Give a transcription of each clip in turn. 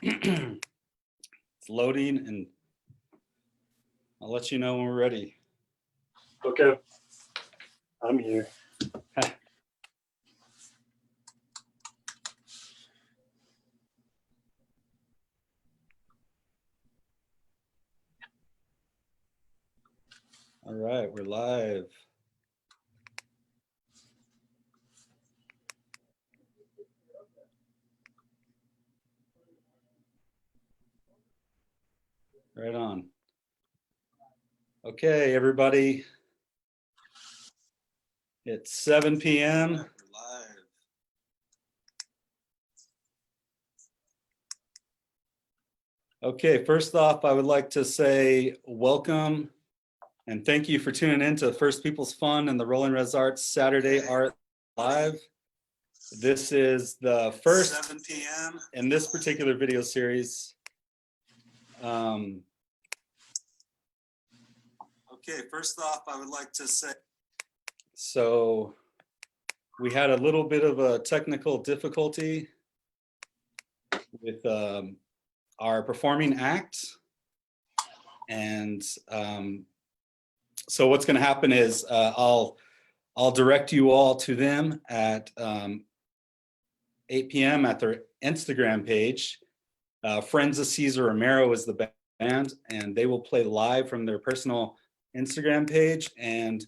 It's loading, and I'll let you know when we're ready. Okay, I'm here. All right, we're live. Right on. Okay, everybody. It's 7 p.m. We're live. Okay, first off, I would like to say welcome and thank you for tuning in to First People's Fun and the Rolling Res Arts Saturday Art Live. This is the first 7 p.m. in this particular video series. Okay, first off, I would like to say, so we had a little bit of a technical difficulty with our performing act. And so what's going to happen is I'll direct you all to them at 8 p.m. at their Instagram page. Friends of Cesar Romero is the band, and they will play live from their personal Instagram page. And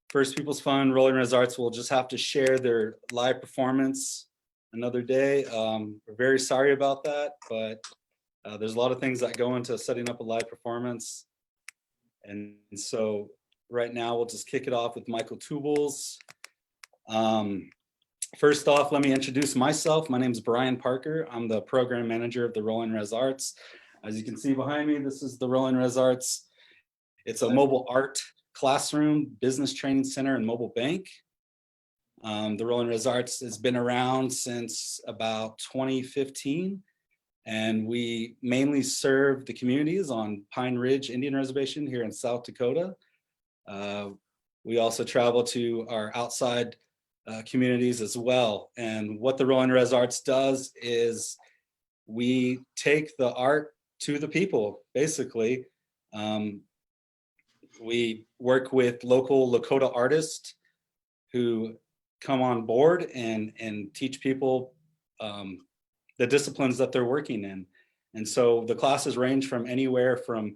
First People's Fun, Rolling Res Arts will just have to share their live performance another day. We're very sorry about that, but there's a lot of things that go into setting up a live performance. And so right now we'll just kick it off with Micheal Two Bulls. First off, let me introduce myself. My name is Brian Parker. I'm the program manager of the Rolling Res Arts. As you can see behind me, this is the Rolling Res Arts. It's a mobile art classroom, business training center, and mobile bank. The Rolling Res Arts has been around since about 2015, and we mainly serve the communities on Pine Ridge Indian Reservation here in South Dakota. We also travel to our outside communities as well. And what the Rolling Res Arts does is we take the art to the people, basically. We work with local Lakota artists who come on board and teach people the disciplines that they're working in. And so the classes range from anywhere from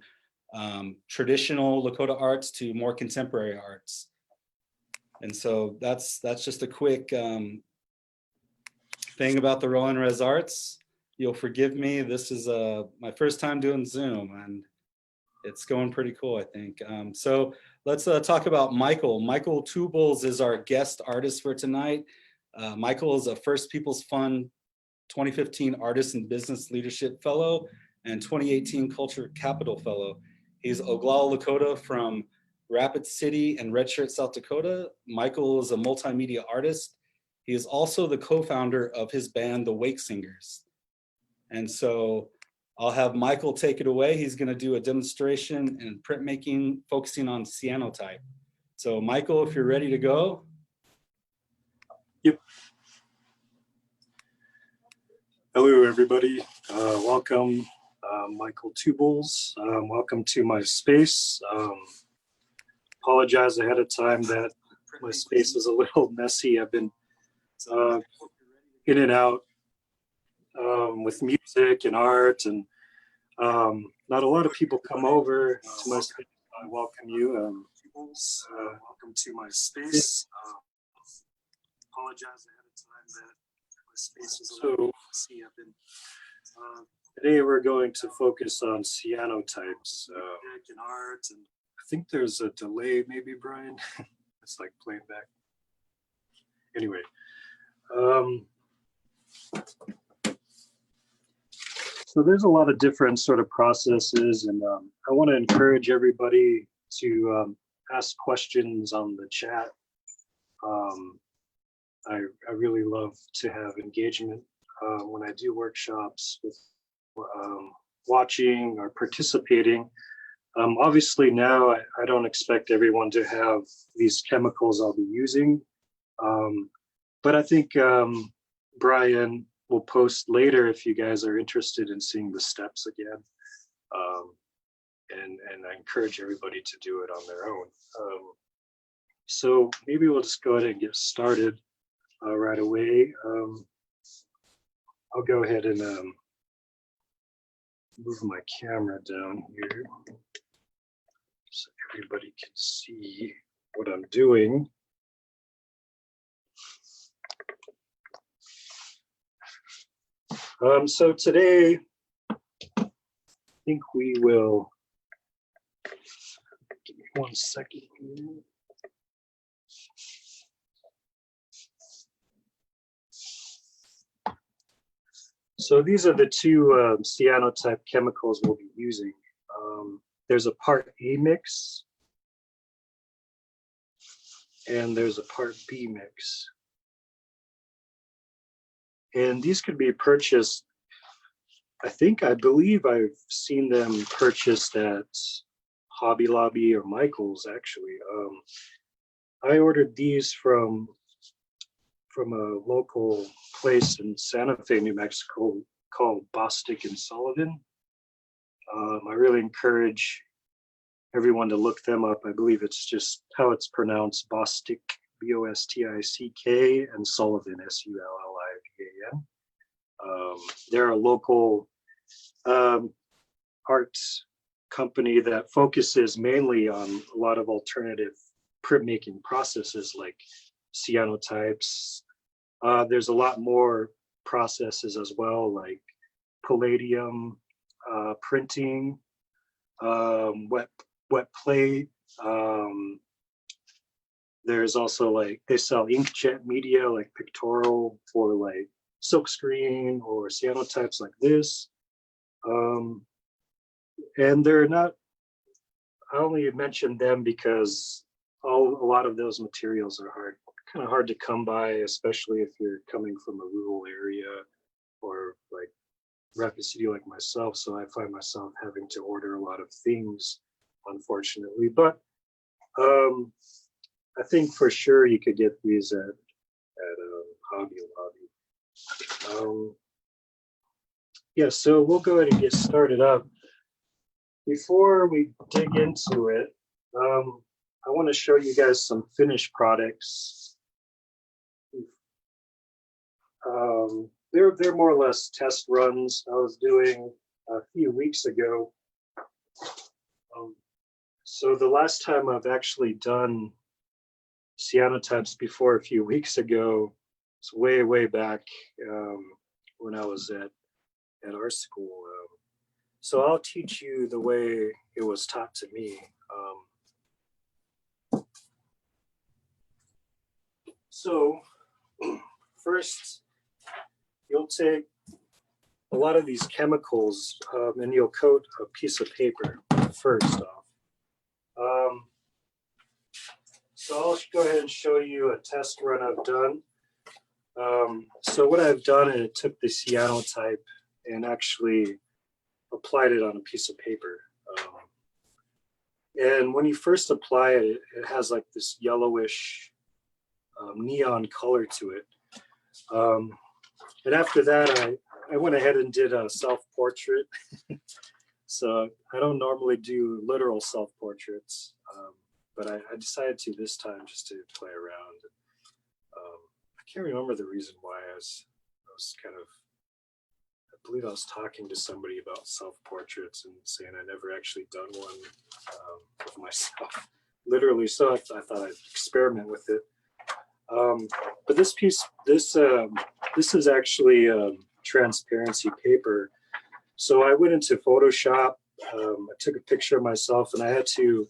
traditional Lakota arts to more contemporary arts. And so that's just a quick thing about the Rolling Res Arts. You'll forgive me, this is my first time doing Zoom, and it's going pretty cool, I think. So let's talk about Micheal. Micheal Two Bulls is our guest artist for tonight. Micheal is a First People's Fun 2015 Artist and Business Leadership Fellow and 2018 Culture Capital Fellow. He's Oglala Lakota from Rapid City and Red Shirt, South Dakota. Micheal is a multimedia artist. He is also the co-founder of his band, the Wake Singers. And so I'll have Micheal take it away. He's going to do a demonstration in printmaking focusing on cyanotype. So Micheal, if you're ready to go. Yep. Hello, everybody. Welcome, Micheal Two Bulls. Welcome to my space. Apologize ahead of time that my space is a little messy. I've been in and out with music and art, and not a lot of people come over to my space. I welcome you. Welcome to my space. Apologize ahead of time that my space is a little messy. I've been today we're going to focus on cyanotypes and art, and I think there's a delay, maybe, Brian. It's like playing back. Anyway, so there's a lot of different sort of processes, and I want to encourage everybody to ask questions on the chat. I really love to have engagement when I do workshops with watching or participating. Obviously now I don't expect everyone to have these chemicals I'll be using, but I think Brian we'll post later if you guys are interested in seeing the steps again. And I encourage everybody to do it on their own. So maybe we'll just go ahead and get started right away. I'll go ahead and move my camera down here so everybody can see what I'm doing. So today, I think we will, give me 1 second here. So these are the two cyanotype chemicals we'll be using. There's a part A mix and there's a part B mix. And these could be purchased, I believe I've seen them purchased at Hobby Lobby or Michael's actually. I ordered these from a local place in Santa Fe, New Mexico called Bostic and Sullivan. I really encourage everyone to look them up. I believe it's just how it's pronounced, Bostic, B-O-S-T-I-C-K, and Sullivan, S-U-L-L-I-V-A-N. They're a local arts company that focuses mainly on a lot of alternative printmaking processes like cyanotypes. There's a lot more processes as well, like palladium printing, wet plate. There's also like they sell inkjet media like pictorial for like silkscreen or cyanotypes like this. And they're not, I only mentioned them because a lot of those materials are kind of hard to come by, especially if you're coming from a rural area or like Rapid City like myself. So I find myself having to order a lot of things, unfortunately. But I think for sure you could get these at Hobby Lobby. Yeah, so we'll go ahead and get started up. Before we dig into it, I want to show you guys some finished products. They're more or less test runs I was doing a few weeks ago. So the last time I've actually done cyanotypes before a few weeks ago, it's way back when I was at our school. So I'll teach you the way it was taught to me. So first, you'll take a lot of these chemicals and you'll coat a piece of paper first off. So I'll go ahead and show you a test run I've done. So what I've done is I took the cyanotype and actually applied it on a piece of paper. And when you first apply it, it has like this yellowish neon color to it. And after that, I went ahead and did a self-portrait. So I don't normally do literal self-portraits, but I decided to this time just to play around. I can't remember the reason why. I was kind of, I believe I was talking to somebody about self-portraits and saying I never actually done one of myself, literally. So I thought I'd experiment with it. But this piece, this is actually transparency paper. So I went into Photoshop. I took a picture of myself, and I had to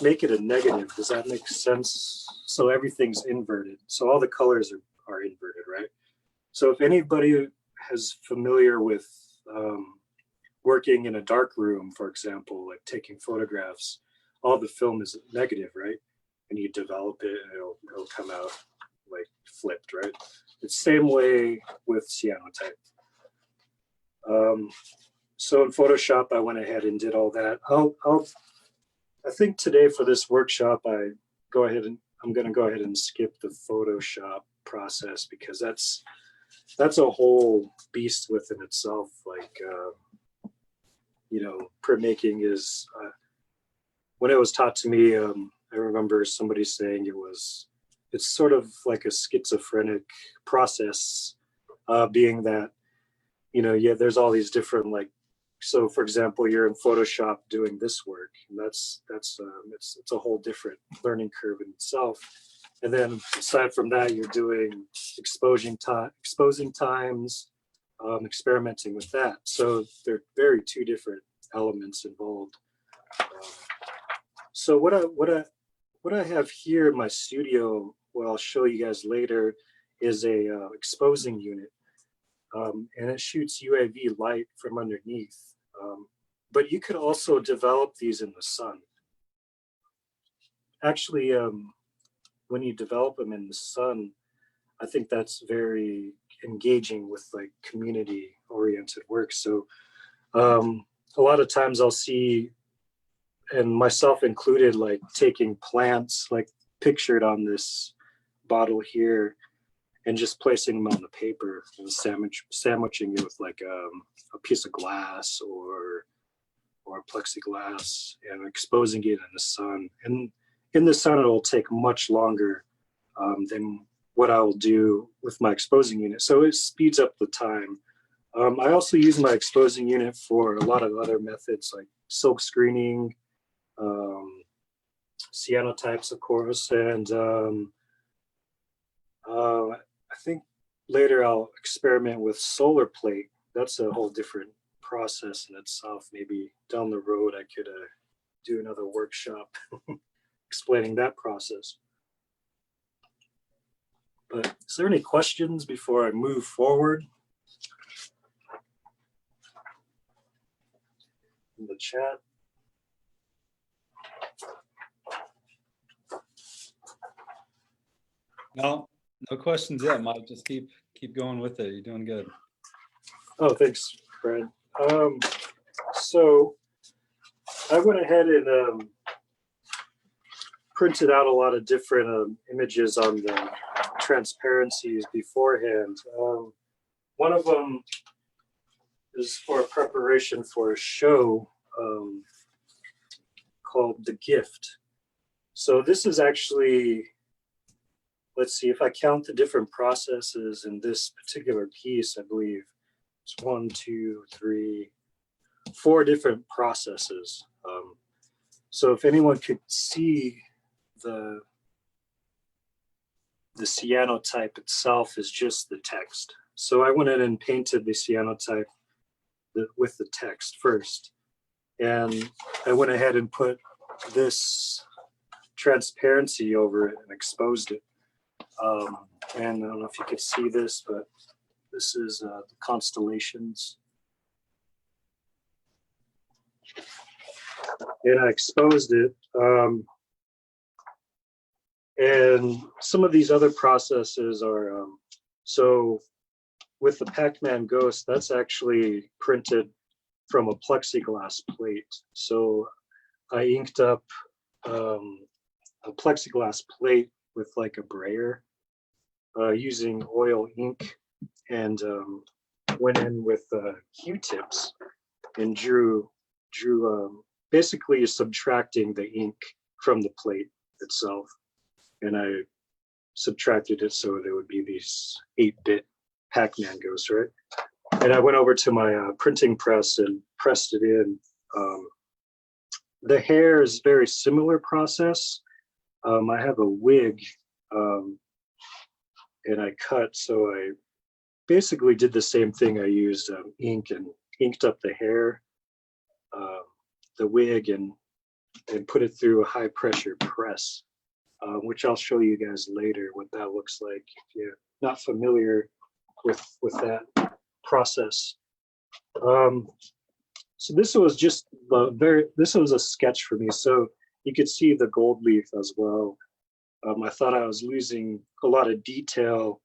make it a negative. Does that make sense? So everything's inverted. So all the colors are inverted, right? So if anybody is familiar with working in a dark room, for example, like taking photographs, all the film is negative, right? And you develop it and it'll come out like flipped, right? It's the same way with cyanotype. So in Photoshop, I went ahead and did all that. I think today for this workshop, I'm going to go ahead and skip the Photoshop process because that's that's a whole beast within itself. Like, you know, printmaking is, when it was taught to me, I remember somebody saying it's sort of like a schizophrenic process, being that, you know, yeah, there's all these different, like, so for example, you're in Photoshop doing this work, and it's a whole different learning curve in itself. And then aside from that, you're doing exposing times, experimenting with that. So they're very two different elements involved. So what I have here in my studio, what I'll show you guys later, is a exposing unit, and it shoots UAV light from underneath. But you could also develop these in the sun. Actually, when you develop them in the sun, I think that's very engaging with like community-oriented work. So a lot of times I'll see, and myself included, like taking plants like pictured on this bottle here and just placing them on the paper and sandwiching it with like a piece of glass or plexiglass and exposing it in the sun. And in the sun, it'll take much longer than what I will do with my exposing unit. So it speeds up the time. I also use my exposing unit for a lot of other methods like silk screening, cyanotypes, of course, and I think later I'll experiment with solar plate. That's a whole different process in itself. Maybe down the road I could do another workshop explaining that process. But is there any questions before I move forward in the chat? No questions yet, Mike. Just keep going with it. You're doing good. Oh, thanks, Fred. So I went ahead and printed out a lot of different images on the transparencies beforehand. One of them is for a preparation for a show called The Gift. So this is actually, let's see, if I count the different processes in this particular piece, I believe it's 1, 2, 3, 4 different processes. So if anyone could see the cyanotype itself is just the text. So I went in and painted the cyanotype with the text first. And I went ahead and put this transparency over it and exposed it. And I don't know if you could see this, but this is the constellations. And I exposed it. And some of these other processes are, so with the Pacman Ghost, that's actually printed from a plexiglass plate. So I inked up a plexiglass plate with like a brayer using oil ink, and went in with Q-tips and drew basically subtracting the ink from the plate itself. And I subtracted it so there would be these 8-bit Pacman Ghosts, right? And I went over to my printing press and pressed it in. The hair is very similar process. I have a wig and I cut, so I basically did the same thing. I used ink and inked up the hair, the wig, and put it through a high pressure press. Which I'll show you guys later what that looks like if you're not familiar with that process. So this was just this was a sketch for me. So you could see the gold leaf as well. I thought I was losing a lot of detail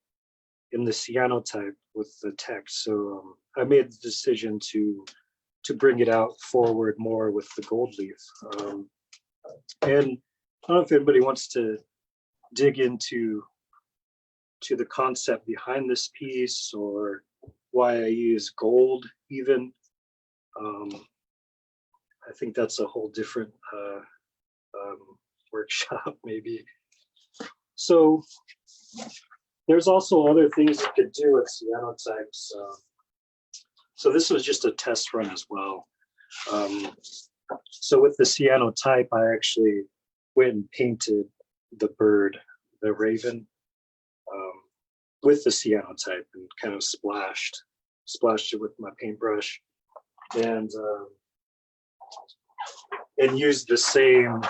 in the cyanotype with the text. So I made the decision to bring it out forward more with the gold leaf. And I don't know if anybody wants to dig into to the concept behind this piece, or why I use gold even. I think that's a whole different workshop maybe. So there's also other things you could do with cyanotypes. So this was just a test run as well. So with the cyanotype, I actually went and painted the bird, the raven, with the cyanotype and kind of splashed it with my paintbrush, and used the same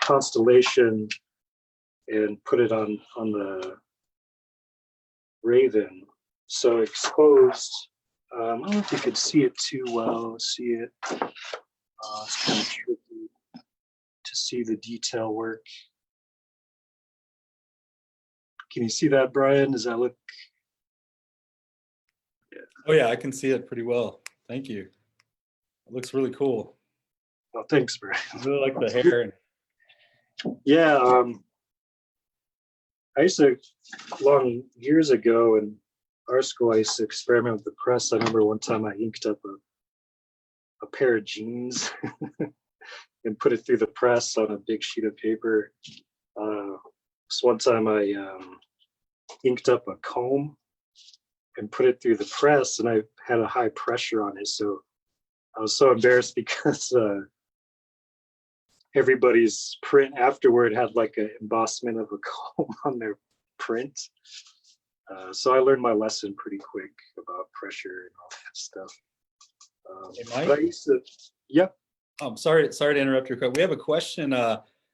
constellation and put it on the raven. So exposed. I don't know if you could see it too well. See it. It's kind of tricky to see the detail work. Can you see that, Brian? Does that look? Yeah. Oh yeah, I can see it pretty well. Thank you. It looks really cool. Oh, thanks, Brian. I really like the hair. Yeah, I used to, long years ago in our school, I used to experiment with the press. I remember one time I inked up a pair of jeans and put it through the press on a big sheet of paper. So one time I inked up a comb and put it through the press, and I had a high pressure on it. So I was so embarrassed because everybody's print afterward had like an embossment of a comb on their print. So I learned my lesson pretty quick about pressure and all that stuff. Hey, but I used to, yep. Sorry to interrupt your question. We have a question.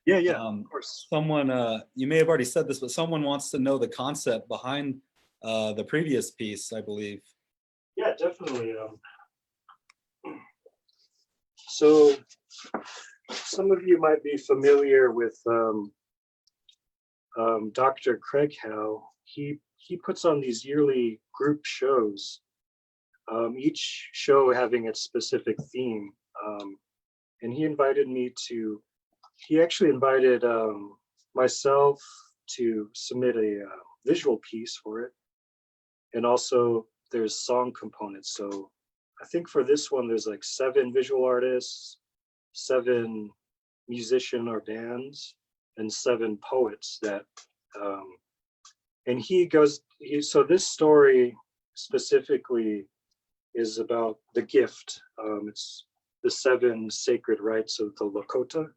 Yeah, of course. Someone, you may have already said this, but someone wants to know the concept behind the previous piece, I believe. Yeah, definitely. So some of you might be familiar with Dr. Craig Howe. He puts on these yearly group shows, each show having its specific theme. And he actually invited myself to submit a visual piece for it. And also there's song components. So I think for this one, there's like 7 visual artists, 7 musician or bands, and 7 poets that, and so this story specifically is about the gift. It's the 7 sacred rites of the Lakota.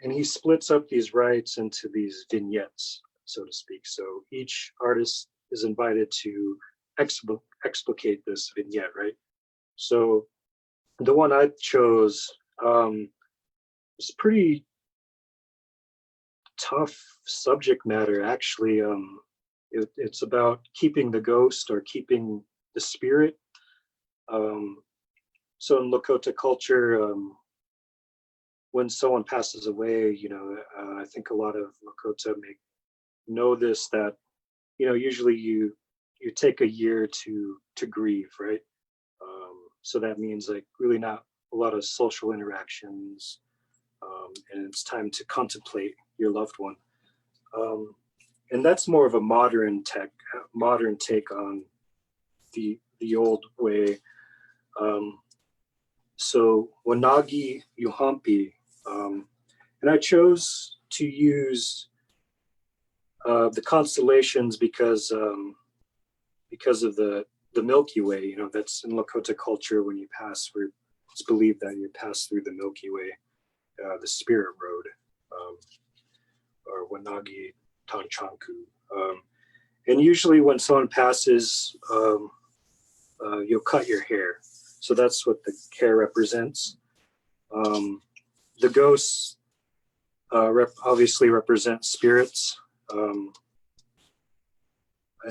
And he splits up these rites into these vignettes, so to speak. So each artist is invited to explicate this vignette, right? So the one I chose is pretty tough subject matter, actually. It's about keeping the ghost or keeping the spirit. So in Lakota culture, when someone passes away, I think a lot of Lakota may know this, that, usually you take a year to grieve, right? So that means like really not a lot of social interactions, and it's time to contemplate your loved one. And that's more of a modern take on the old way. So Wanagi Yuhampi, and I chose to use the constellations because of the Milky Way. That's in Lakota culture. When you pass, it's believed that you pass through the Milky Way, the spirit road, or Wanagi Tanchanku. And usually when someone passes, you'll cut your hair. So that's what the hair represents. The ghosts obviously represent spirits. And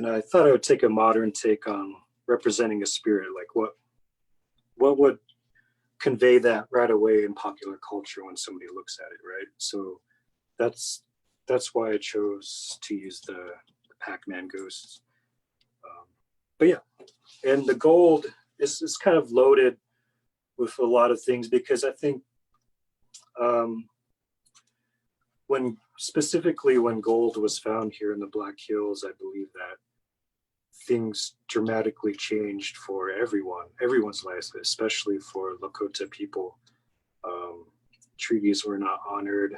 I thought I would take a modern take on representing a spirit. Like what would convey that right away in popular culture when somebody looks at it, right? So that's why I chose to use the Pacman Ghost. But yeah, and the gold is kind of loaded with a lot of things, because I think when specifically when gold was found here in the Black Hills, I believe that things dramatically changed for everyone's lives, especially for Lakota people. Treaties were not honored,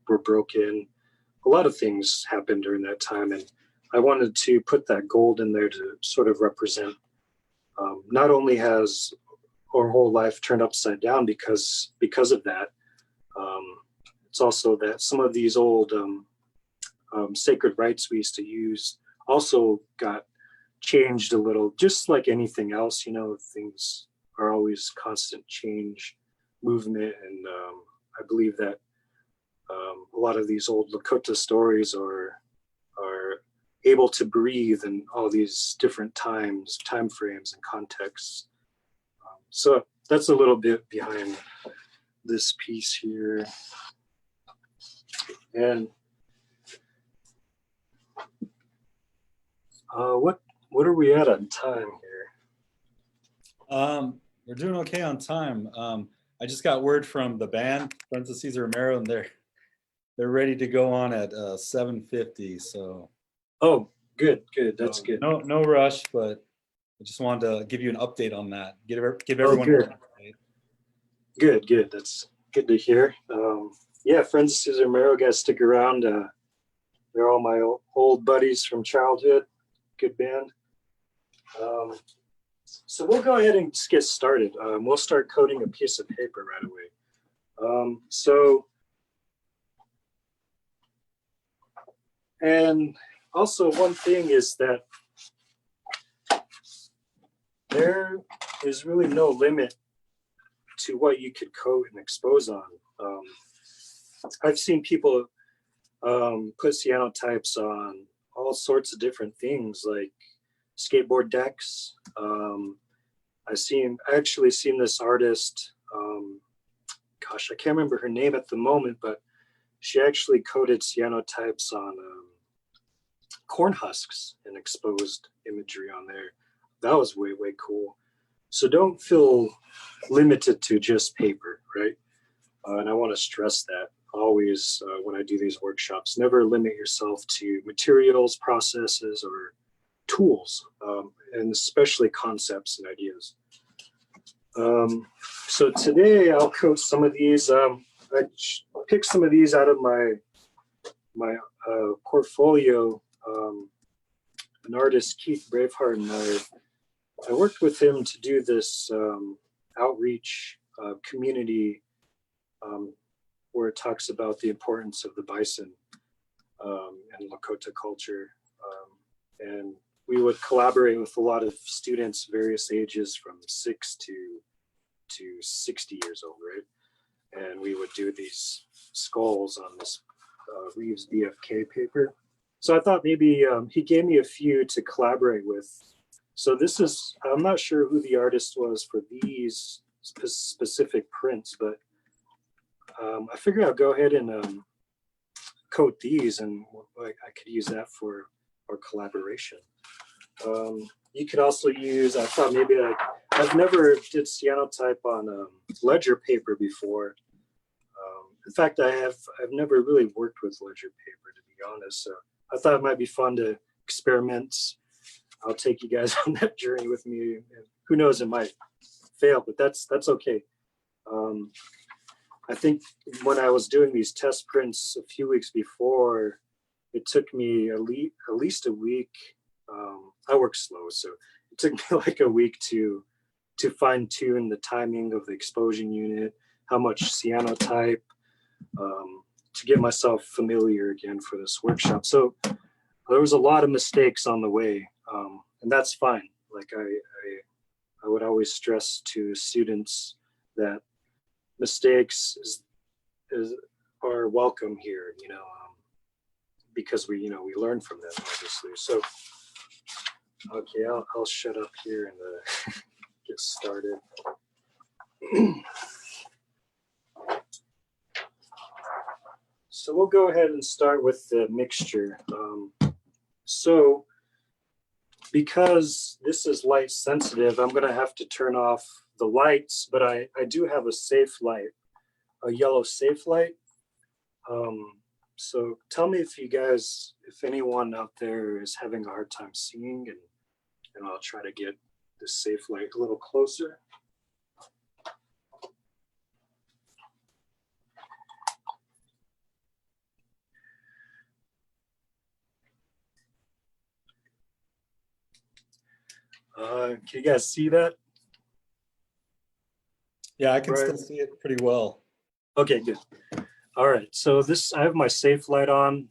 were broken. A lot of things happened during that time, and I wanted to put that gold in there to sort of represent not only has our whole life turned upside down because of that, it's also that some of these old sacred rites we used to use also got changed a little, just like anything else. You know, things are always constant change, movement, and I believe that a lot of these old Lakota stories are able to breathe in all these different time frames and contexts. So that's a little bit behind this piece here. And what are we at on time here? We're doing okay on time. I just got word from the band, Friends of Cesar Romero, and they're ready to go on at 7:50. So. Oh, good. That's good. No rush, but I just wanted to give you an update on that. Give everyone an update. Good. That's good to hear. Yeah, Friends of Cesar Romero, guys, stick around. They're all my old buddies from childhood. Good band. So we'll go ahead and just get started. We'll start coding a piece of paper right away. And also one thing is that there is really no limit to what you could code and expose on. I've seen people put cyanotypes on all sorts of different things, like skateboard decks. I actually seen this artist, gosh, I can't remember her name at the moment, but she actually coded cyanotypes on corn husks and exposed imagery on there. That was way cool. So don't feel limited to just paper, right? And I want to stress that always when I do these workshops. Never limit yourself to materials, processes, or tools, and especially concepts and ideas. So today I'll code some of these. I picked some of these out of my portfolio. An artist, Keith Braveheart, and I worked with him to do this outreach community where it talks about the importance of the bison and Lakota culture. And we would collaborate with a lot of students, various ages from 6 to 60 years old, right? And we would do these skulls on this Reeves BFK paper. So I thought maybe he gave me a few to collaborate with. So this is, I'm not sure who the artist was for these specific prints, but I figured I'll go ahead and code these, and I could use that for our collaboration. You could also use, I thought maybe I've never did cyanotype on ledger paper before. In fact, I've never really worked with ledger paper, to be honest. So I thought it might be fun to experiment. I'll take you guys on that journey with me. Who knows, it might fail, but that's okay. I think when I was doing these test prints a few weeks before, it took me at least a week. I work slow, so it took me like a week to fine tune the timing of the exposure unit, how much cyanotype, to get myself familiar again for this workshop. So there was a lot of mistakes on the way, and that's fine. Like I would always stress to students that mistakes are welcome here, because we learn from them, obviously. So okay, I'll shut up here and get started. So we'll go ahead and start with the mixture. So because this is light sensitive, I'm gonna have to turn off the lights, but I do have a safe light, a yellow safe light. So tell me if if anyone out there is having a hard time seeing, and I'll try to get the safe light a little closer. Can you guys see that? Yeah, I can Right. still see it pretty well. Okay, good. All right, so I have my safe light on.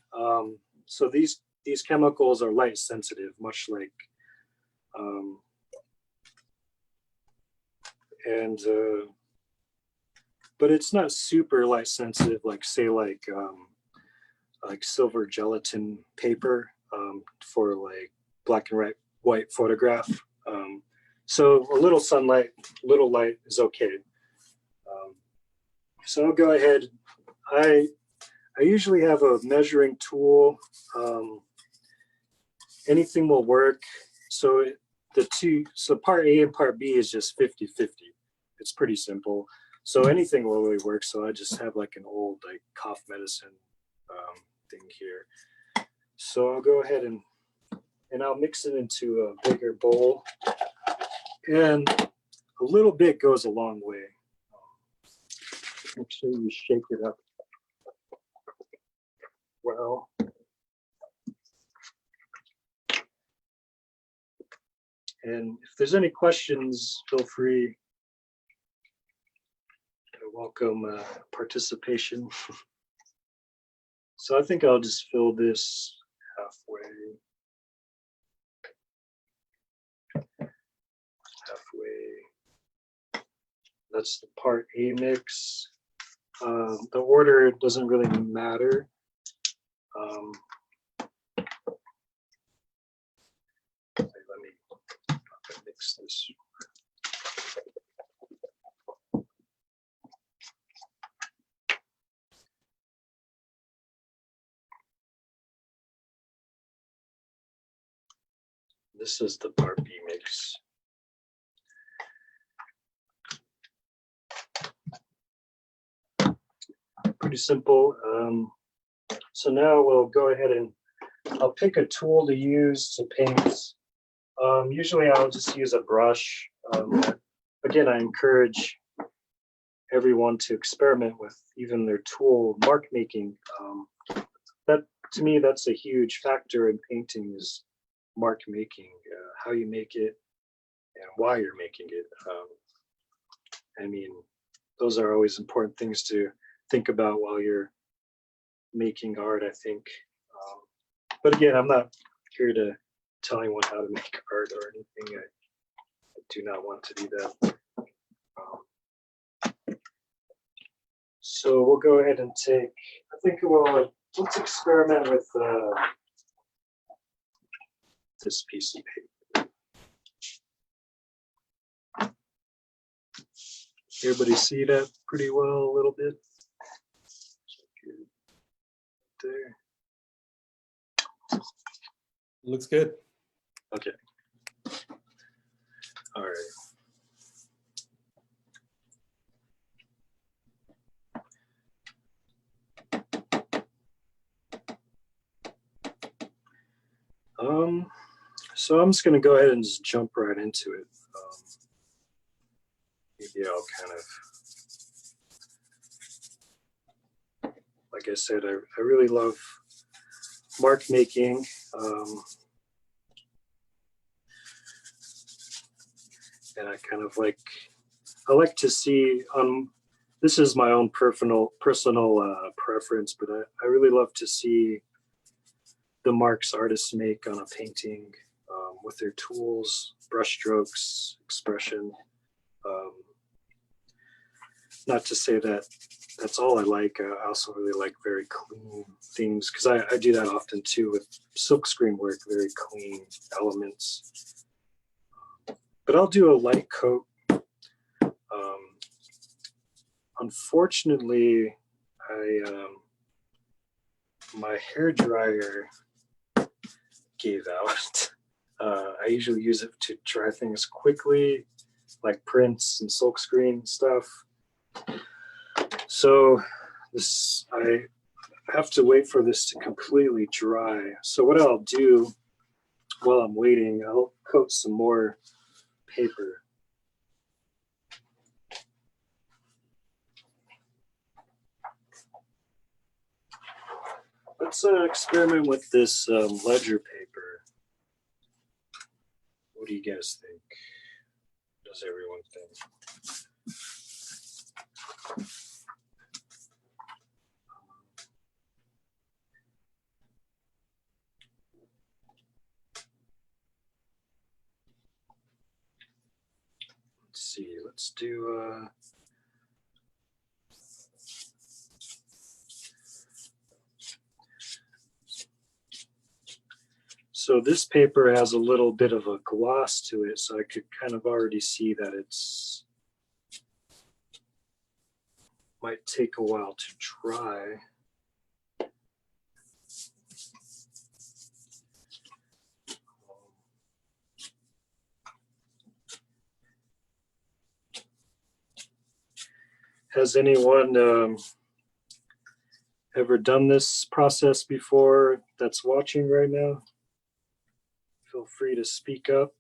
So these chemicals are light sensitive, much like, but it's not super light sensitive, like say like silver gelatin paper for like black and white photograph. So a little sunlight, little light is okay. So I'll go ahead. I usually have a measuring tool. Anything will work. So part A and part B is just 50-50. It's pretty simple. So anything will really work. So I just have like an old like cough medicine thing here. So I'll go ahead and I'll mix it into a bigger bowl. And a little bit goes a long way. Make sure you shake it up well. And if there's any questions, feel free. I welcome participation. So I think I'll just fill this halfway. That's the part A mix. The order doesn't really matter. Let me mix this. This is the part B mix. Pretty simple. So now we'll go ahead and I'll pick a tool to use to paint. Usually I'll just use a brush. Again, I encourage everyone to experiment with even their tool mark making. That to me, that's a huge factor in painting is mark making, how you make it and why you're making it. I mean, those are always important things to think about while you're making art, I think. But again, I'm not here to tell anyone how to make art or anything. I do not want to do that. So we'll go ahead and take, I think let's experiment with this piece of paper. Everybody see that pretty well a little bit? There. Looks good. Okay. All right. So I'm just going to go ahead and just jump right into it. Maybe I'll kind of, like I said, I really love mark making. And I kind of I like to see, this is my own personal preference, but I really love to see the marks artists make on a painting with their tools, brush strokes, expression. Not to say that that's all I like. I also really like very clean things because I do that often too with silkscreen work, very clean elements. But I'll do a light coat. Unfortunately, my hair dryer gave out. I usually use it to dry things quickly, like prints and silkscreen stuff. So I I have to wait for this to completely dry. So what I'll do while I'm waiting, I'll coat some more paper. Let's experiment with this ledger paper. What do you guys think? What does everyone think? Let's see, let's do so this paper has a little bit of a gloss to it, so I could kind of already see that it's might take a while to dry. Has anyone ever done this process before that's watching right now? Feel free to speak up.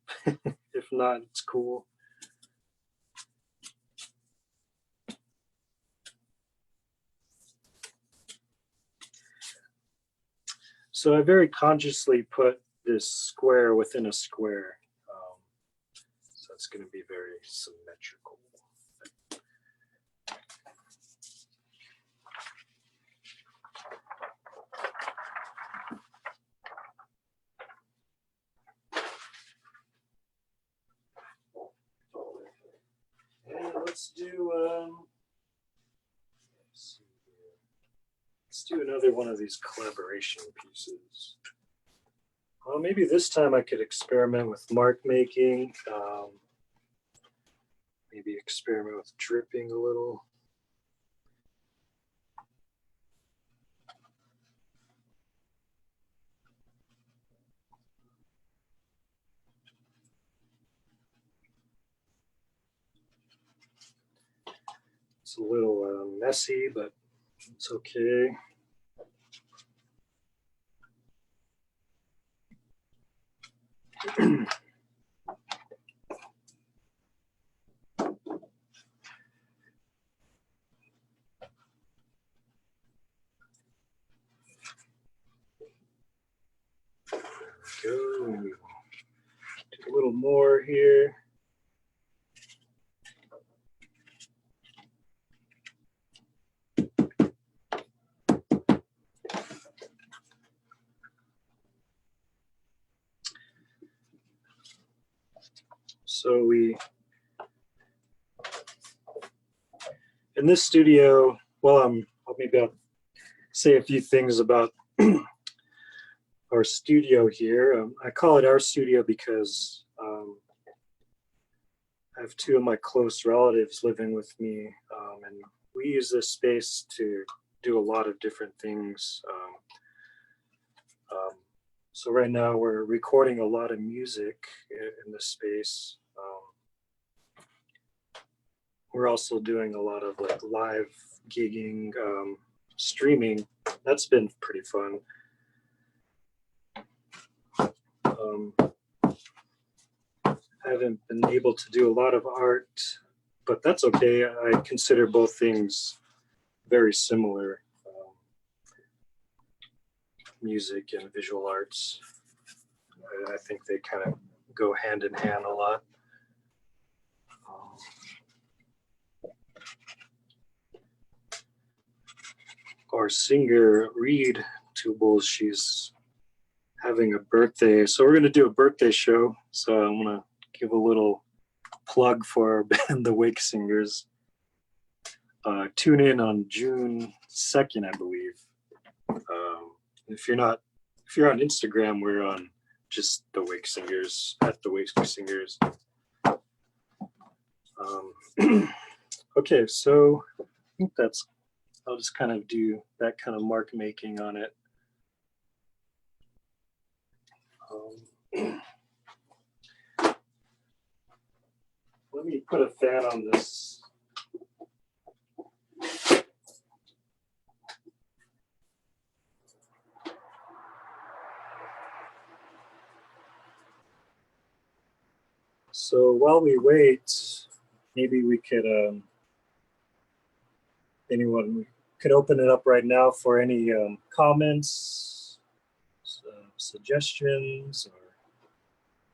If not, it's cool. So I very consciously put this square within a square. So it's going to be very symmetrical. And let's do another one of these collaboration pieces. Well, maybe this time I could experiment with mark making. Maybe experiment with dripping a little. It's a little messy, but it's okay. Go. Do a little more here. So in this studio, well, maybe I'll say a few things about our studio here. I call it our studio because I have two of my close relatives living with me, and we use this space to do a lot of different things. So right now we're recording a lot of music in this space. We're also doing a lot of like live gigging, streaming. That's been pretty fun. I haven't been able to do a lot of art, but that's okay. I consider both things very similar. Music and visual arts. I think they kind of go hand in hand a lot. Our singer, Two Bulls, she's having a birthday. So we're going to do a birthday show. So I'm going to give a little plug for our band, the Wake Singers. Tune in on June 2nd, I believe. If you're on Instagram, we're on just the Wake Singers, at the Wake Singers. Okay, so I think I'll just kind of do that kind of mark making on it. Let me put a fan on this. So while we wait, maybe we could, anyone could open it up right now for any comments, suggestions, or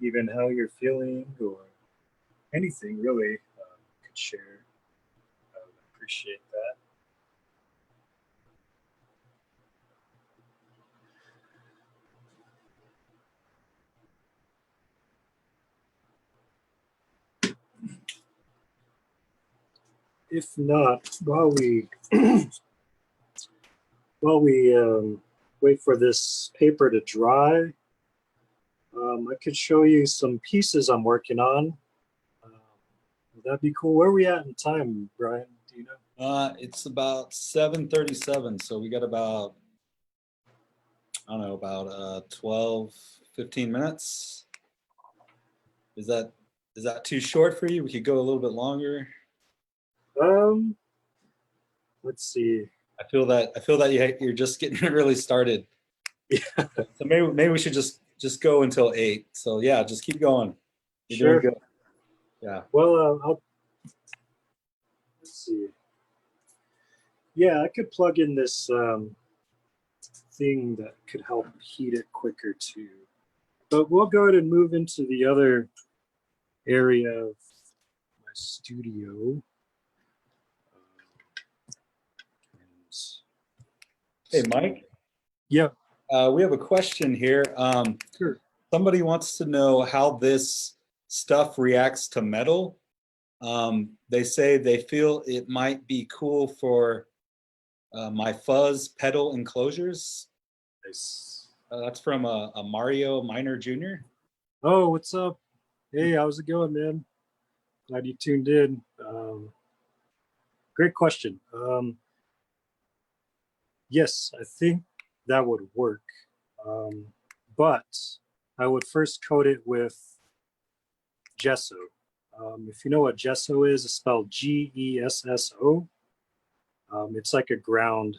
even how you're feeling, or anything really could share. I would appreciate that. If not, while we wait for this paper to dry, I could show you some pieces I'm working on. Would that be cool? Where are we at in time, Brian? Do you know? It's about 7:37, so we got about, I don't know, about 12, 15 minutes. Is that too short for you? We could go a little bit longer. Let's see. I feel that you're just getting really started. Yeah. So maybe we should just go until 8. So yeah, just keep going. You're Sure. doing good. Yeah. Well, let's see. Yeah, I could plug in this thing that could help heat it quicker too. But we'll go ahead and move into the other area of my studio. Hey, Mike. Yeah. We have a question here. Sure. Somebody wants to know how this stuff reacts to metal. They say they feel it might be cool for my fuzz pedal enclosures. Nice. That's from a Mario Minor Jr. Oh, what's up? Hey, how's it going, man? Glad you tuned in. Great question. Yes, I think that would work. But I would first coat it with gesso. If you know what gesso is, it's spelled Gesso. It's like a ground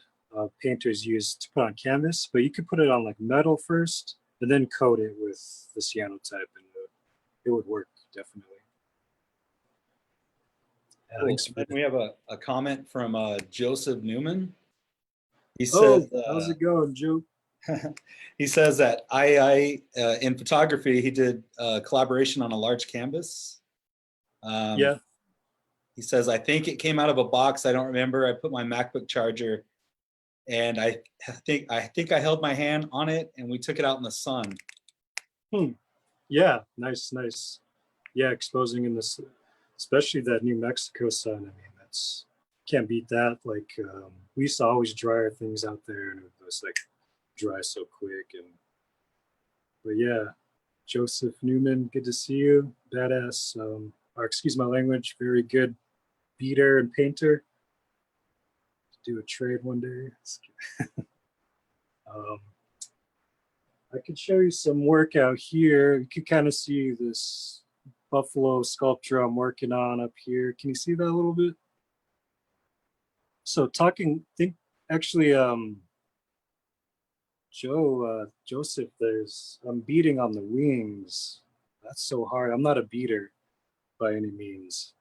painters use to put on canvas, but you could put it on like metal first and then coat it with the cyanotype, and it would work definitely. Cool. Then we have a comment from Joseph Newman. He Oh, says, how's it going, Joe? he says that I in photography, he did collaboration on a large canvas. Yeah. He says, I think it came out of a box. I don't remember. I put my MacBook charger, and I think I held my hand on it, and we took it out in the sun. Yeah, nice. Yeah, exposing in this, especially that New Mexico sun. I mean, that's can't beat that. Like we used to always dry our things out there, and it was like dry so quick. But yeah, Joseph Newman, good to see you. Badass. Or excuse my language. Very good beater and painter. Do a trade one day. I could show you some work out here. You can kind of see this buffalo sculpture I'm working on up here. Can you see that a little bit? So actually, Joseph, I'm beating on the wings. That's so hard. I'm not a beater by any means,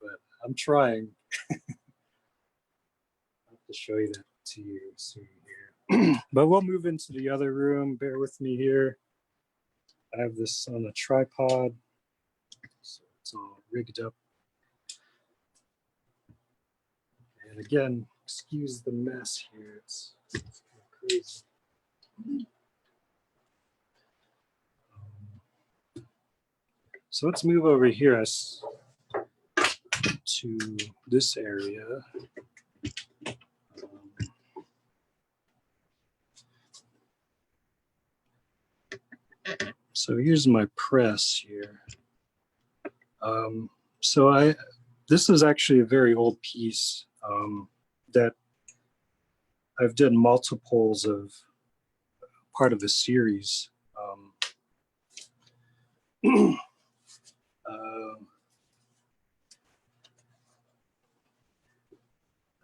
but I'm trying. I'll have to show you that to you soon here. But we'll move into the other room. Bear with me here. I have this on a tripod, so it's all rigged up. And again, excuse the mess here. It's kind of crazy. So let's move over here to this area. So here's my press here. This is actually a very old piece that I've done multiples of, part of a series.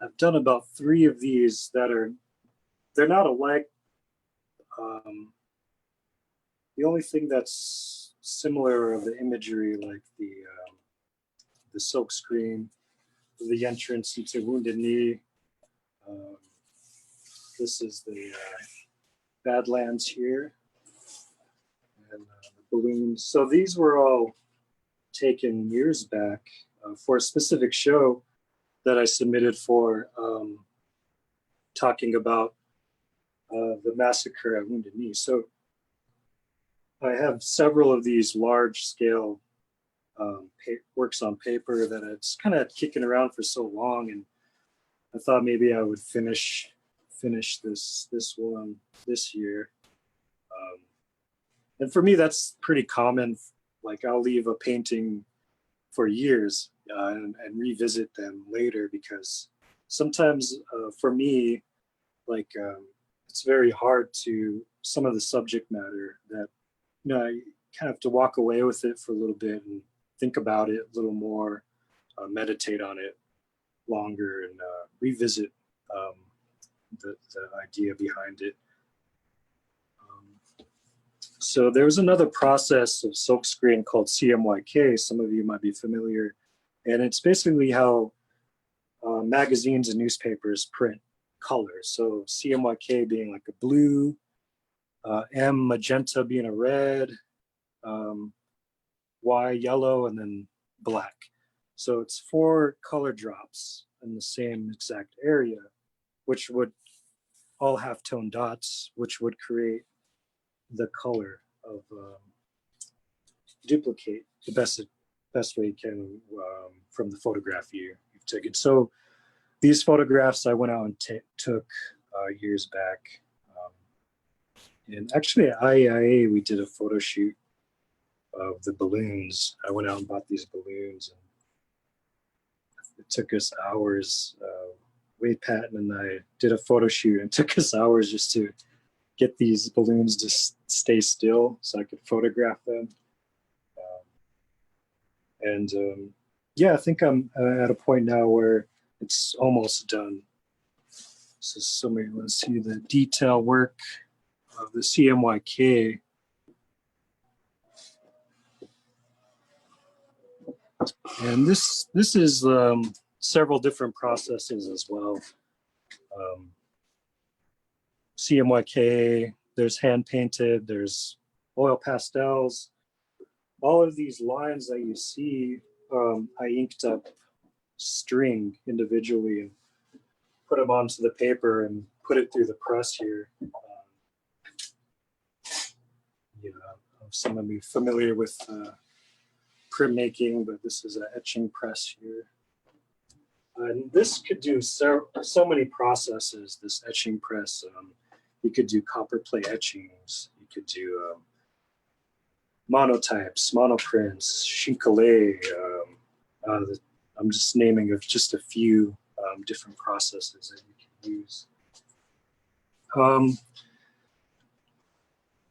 I've done about 3 of these they're not alike. The only thing that's similar of the imagery, like the silk screen, the entrance into Wounded Knee. This is the Badlands here, and the balloons. So these were all taken years back for a specific show that I submitted for, talking about the massacre at Wounded Knee. So I have several of these large scale works on paper that it's kind of kicking around for so long, and I thought maybe I would finish this one this year. And for me, that's pretty common. Like, I'll leave a painting for years and revisit them later, because sometimes for me, like, it's very hard to, some of the subject matter that, you know, I kind of have to walk away with it for a little bit and think about it a little more, meditate on it longer, and revisit the idea behind it. So there's another process of silkscreen called Cmyk. Some of you might be familiar. And it's basically how magazines and newspapers print colors. So Cmyk being like a blue, M magenta being a red, Y yellow, and then black. So it's 4 color drops in the same exact area, which would all have tone dots, which would create the color of duplicate the best way you can from the photograph you've taken. So these photographs I went out and took years back. And actually at IAIA, we did a photo shoot of the balloons. I went out and bought these balloons, and it took us hours. Wade Patton and I did a photo shoot, and it took us hours just to get these balloons to stay still so I could photograph them. Yeah, I think I'm at a point now where it's almost done. So somebody wants to see the detail work of the Cmyk. And this is several different processes as well. Cmyk, there's hand painted, there's oil pastels. All of these lines that you see, I inked up string individually and put them onto the paper and put it through the press here. You know, some of you familiar with printmaking, but this is an etching press here. And this could do so many processes, this etching press. You could do copper plate etchings. You could do monotypes, monoprints, chicolé. I'm just naming of just a few different processes that you can use.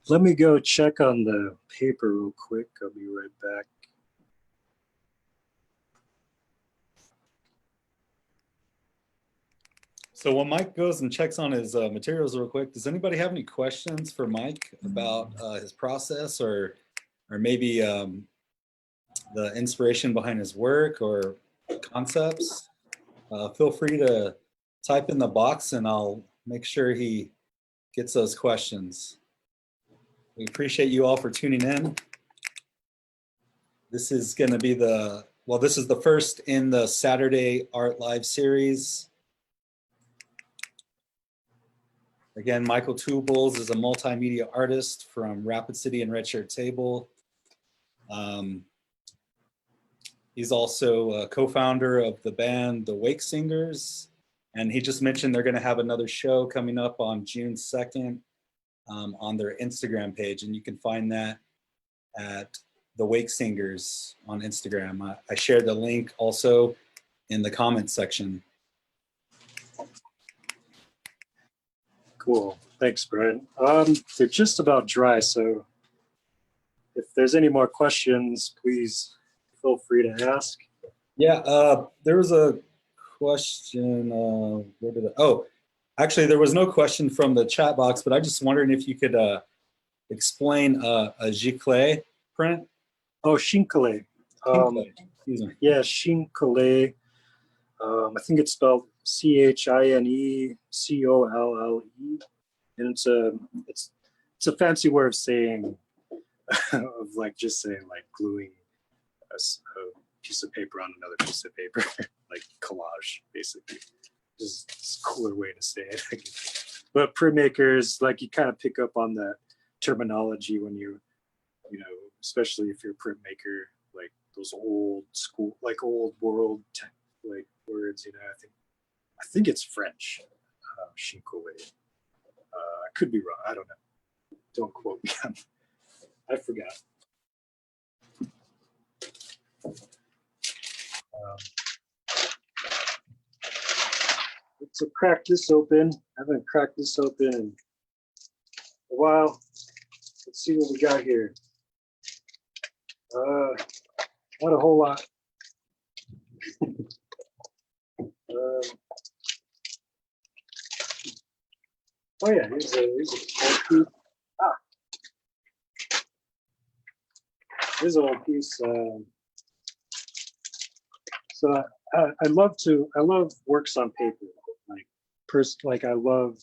Let me go check on the paper real quick. I'll be right back. So while Mike goes and checks on his materials real quick, does anybody have any questions for Mike about his process, or maybe the inspiration behind his work or concepts? Feel free to type in the box and I'll make sure he gets those questions. We appreciate you all for tuning in. This is going to be this is the first in the Saturday Art Live series. Again, Micheal Two Bulls is a multimedia artist from Rapid City and Red Shirt Table. He's also a co-founder of the band The Wake Singers. And he just mentioned they're going to have another show coming up on June 2nd on their Instagram page. And you can find that at The Wake Singers on Instagram. I shared the link also in the comments section. Cool. Thanks, Brian. They're just about dry, so if there's any more questions, please feel free to ask. Yeah, there was a question. Where did it? Oh, actually, there was no question from the chat box, but I just wondering if you could explain a giclée print. Oh, Shinkale. Excuse me. Yeah, Shinkale. I think it's spelled Chinecolle, and it's a fancy way of saying of like just saying like gluing a piece of paper on another piece of paper, like collage, basically. Just a cooler way to say it. But printmakers, like you kind of pick up on that terminology when you know, especially if you're a printmaker, like those old school, like old world like words, you know. I think it's French, Shinkole. I could be wrong. I don't know. Don't quote me. I forgot. Let's crack this open. I haven't cracked this open in a while. Let's see what we got here. Not a whole lot. Oh yeah, here's a old piece. Here's an old piece. So I love works on paper. Like I love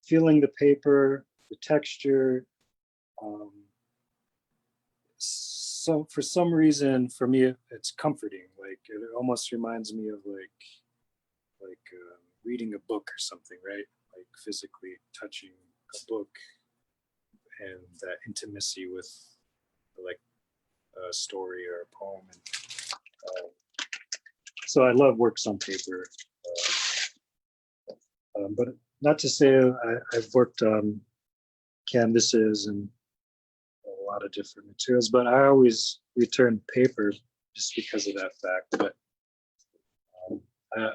feeling the paper, the texture. So for some reason, for me, it's comforting. Like it almost reminds me of like reading a book or something, right? Like physically touching a book and that intimacy with like a story or a poem. And so I love works on paper. But not to say I've worked on canvases and a lot of different materials, but I always return paper just because of that fact. But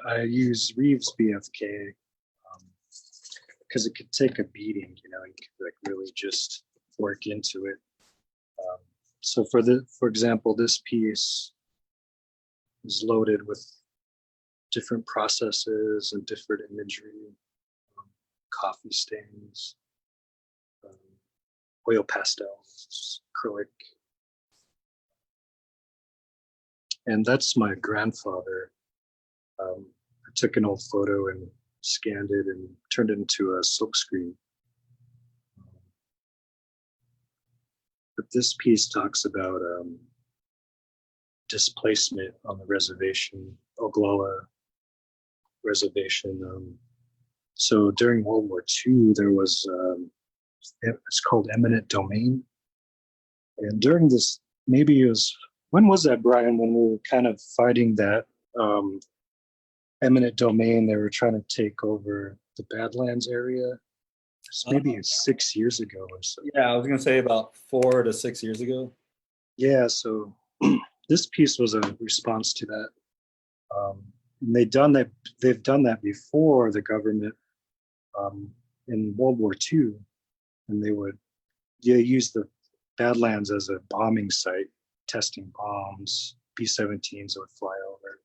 I use Reeves BFK because it could take a beating, you know, you could like really just work into it. So for example, this piece is loaded with different processes and different imagery, coffee stains, oil pastels, acrylic. And that's my grandfather. I took an old photo and scanned it and turned it into a silkscreen. But this piece talks about displacement on the reservation, Oglala reservation. So during World War II, there was, it's called eminent domain. And during this, maybe it was, when was that, Brian, when we were kind of fighting that eminent domain? They were trying to take over the Badlands area. Maybe 6 years ago or so. Yeah, I was gonna say about 4 to 6 years ago. Yeah, so this piece was a response to that. And they've done that before, the government, in World War II, and they would use the Badlands as a bombing site, testing bombs. B-17s would fly over.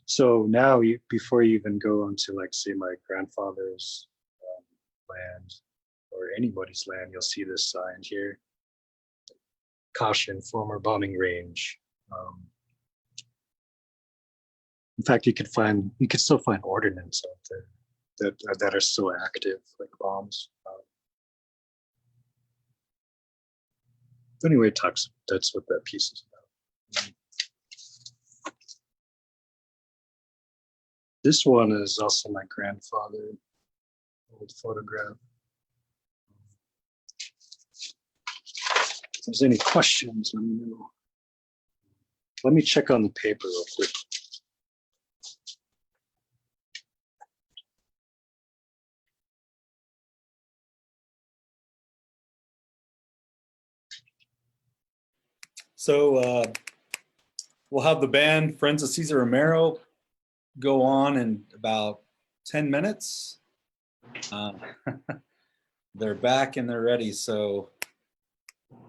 So now, before you even go onto, like, say, my grandfather's land or anybody's land, you'll see this sign here: caution, former bombing range. In fact, you could still find ordnance out there that are still active, like bombs. Anyway, that's what that piece is about. This one is also my grandfather, old photograph. If there's any questions, let me know. Let me check on the paper real quick. So we'll have the band Friends of Cesar Romero go on in about 10 minutes. They're back and they're ready. So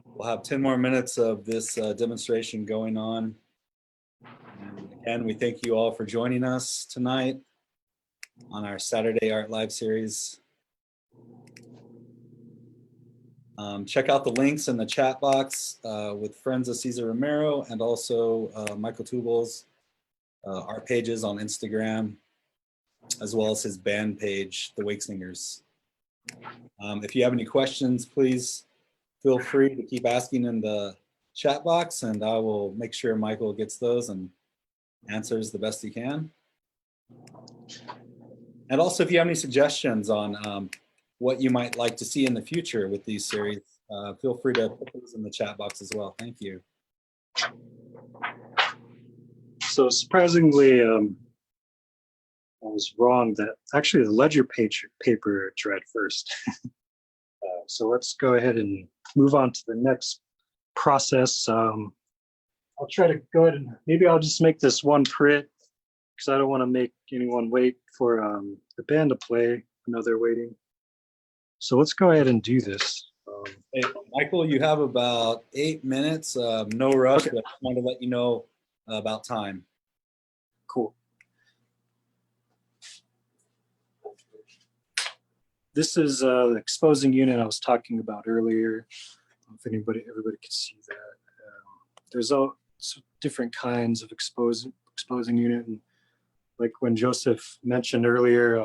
we'll have 10 more minutes of this demonstration going on. And again, we thank you all for joining us tonight on our Saturday Art Live series. Check out the links in the chat box with friends of Cesar Romero and also Micheal Two Bulls, our pages on Instagram, as well as his band page, The Wake Singers. If you have any questions, please feel free to keep asking in the chat box, and I will make sure Micheal gets those and answers the best he can. And also, if you have any suggestions on what you might like to see in the future with these series, feel free to put those in the chat box as well. Thank you. So surprisingly, I was wrong that actually the ledger paper dried first. So let's go ahead and move on to the next process. I'll try to go ahead and maybe I'll just make this one print because I don't want to make anyone wait for the band to play. I know they're waiting. So let's go ahead and do this. Hey, Micheal, you have about 8 minutes. No rush, Okay. but I want to let you know about time. Cool. This is the exposing unit I was talking about earlier. If everybody could see that. There's all different kinds of exposing unit, and like when Joseph mentioned earlier,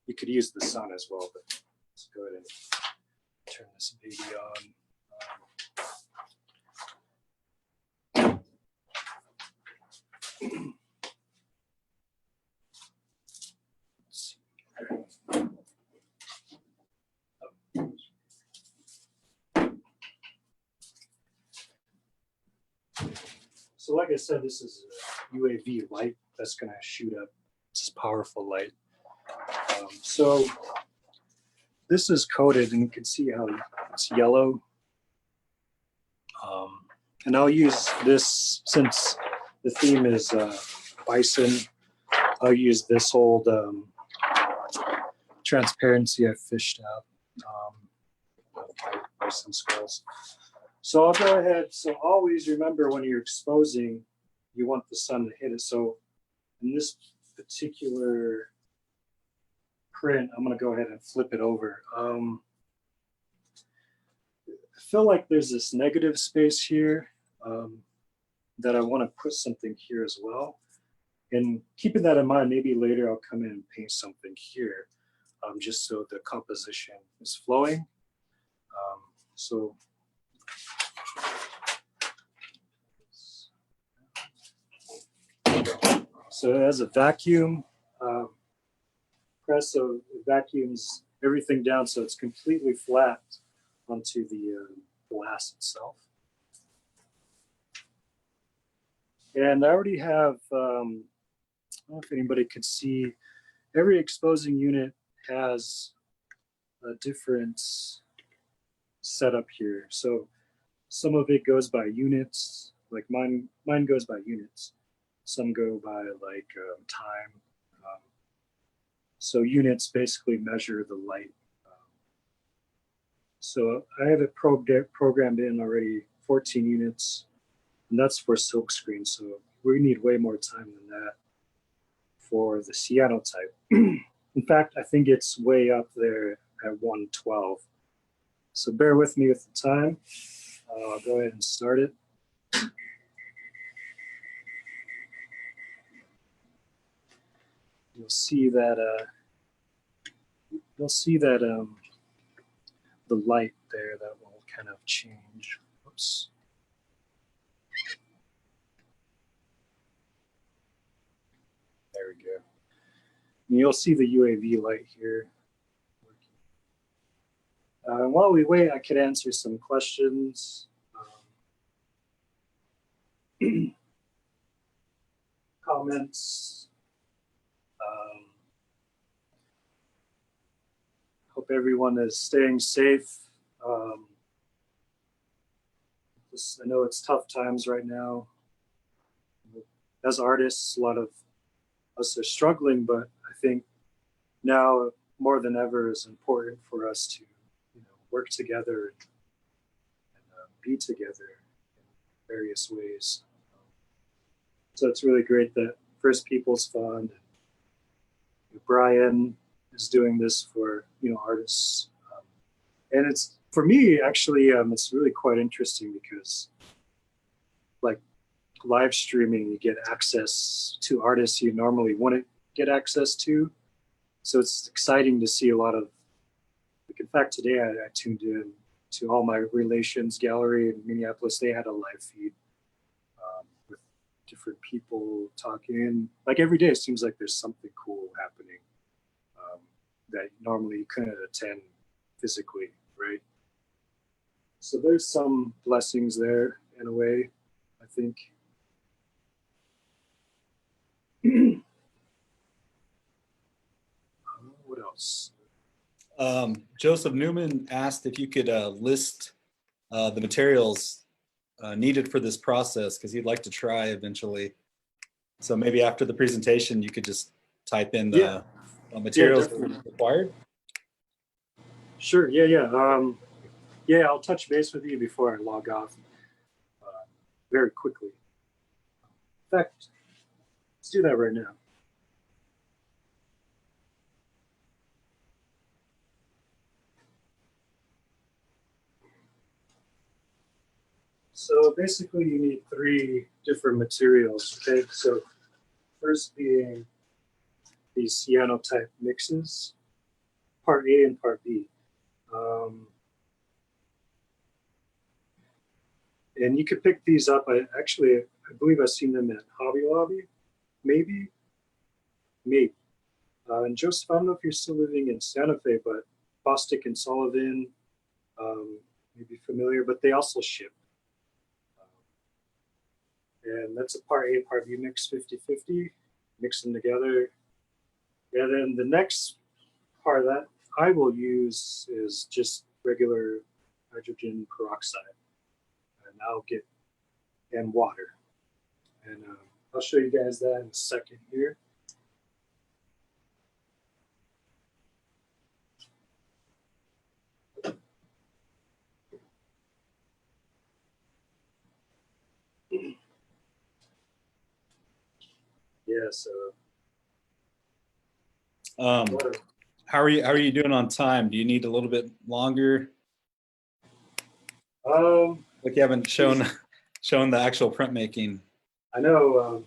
you could use the sun as well. But let's go ahead and turn this baby on. So like I said, this is a UAV light that's going to shoot up. It's powerful light. So this is coated, and you can see how it's yellow. And I'll use this, since the theme is bison, I'll use this old transparency I fished out, bison skulls. So I'll go ahead. So always remember when you're exposing, you want the sun to hit it. So in this particular print, I'm going to go ahead and flip it over. I feel like there's this negative space here that I want to put something here as well. And keeping that in mind, maybe later I'll come in and paint something here just so the composition is flowing. So it has a vacuum press, so it vacuums everything down so it's completely flat onto the glass itself. And I already have, I don't know if anybody could see, every exposing unit has a different setup here. So some of it goes by units, like mine goes by units. Some go by like time. So units basically measure the light. So I have it programmed in already, 14 units, and that's for silk screen. So we need way more time than that for the cyanotype. In fact, I think it's way up there at 112. So bear with me with the time. I'll go ahead and start it. You'll see that the light there, that will kind of change. Oops. There we go. And you'll see the UAV light here. While we wait, I could answer some questions. Comments. Hope everyone is staying safe. I know it's tough times right now. As artists, a lot of us are struggling, but I think now more than ever is important for us to work together and be together in various ways. So it's really great that First Peoples Fund and Brian is doing this for artists, and it's for me, actually, it's really quite interesting because, like, live streaming, you get access to artists you normally wouldn't get access to. So it's exciting to see a lot of, like, in fact, today I tuned in to all my relations gallery in Minneapolis. They had a live feed with different people talking. Like every day, it seems like there's something cool happening that normally you couldn't attend physically, right? So there's some blessings there in a way, I think. What else? Joseph Newman asked if you could list the materials needed for this process, because he'd like to try eventually. So maybe after the presentation, you could just type in the materials required. Sure. Yeah. I'll touch base with you before I log off very quickly. In fact, let's do that right now. So basically you need 3 different materials, okay? So first being these cyanotype mixes, part A and part B. And you could pick these up. I believe I've seen them at Hobby Lobby, maybe. And Joseph, I don't know if you're still living in Santa Fe, but Bostic and Sullivan may be familiar, but they also ship. And that's a part A, part B mix 50-50. Mix them together. And then the next part that I will use is just regular hydrogen peroxide. And water. And I'll show you guys that in a second here. Yeah, so how are you doing on time? Do you need a little bit longer? Like you haven't shown the actual printmaking. I know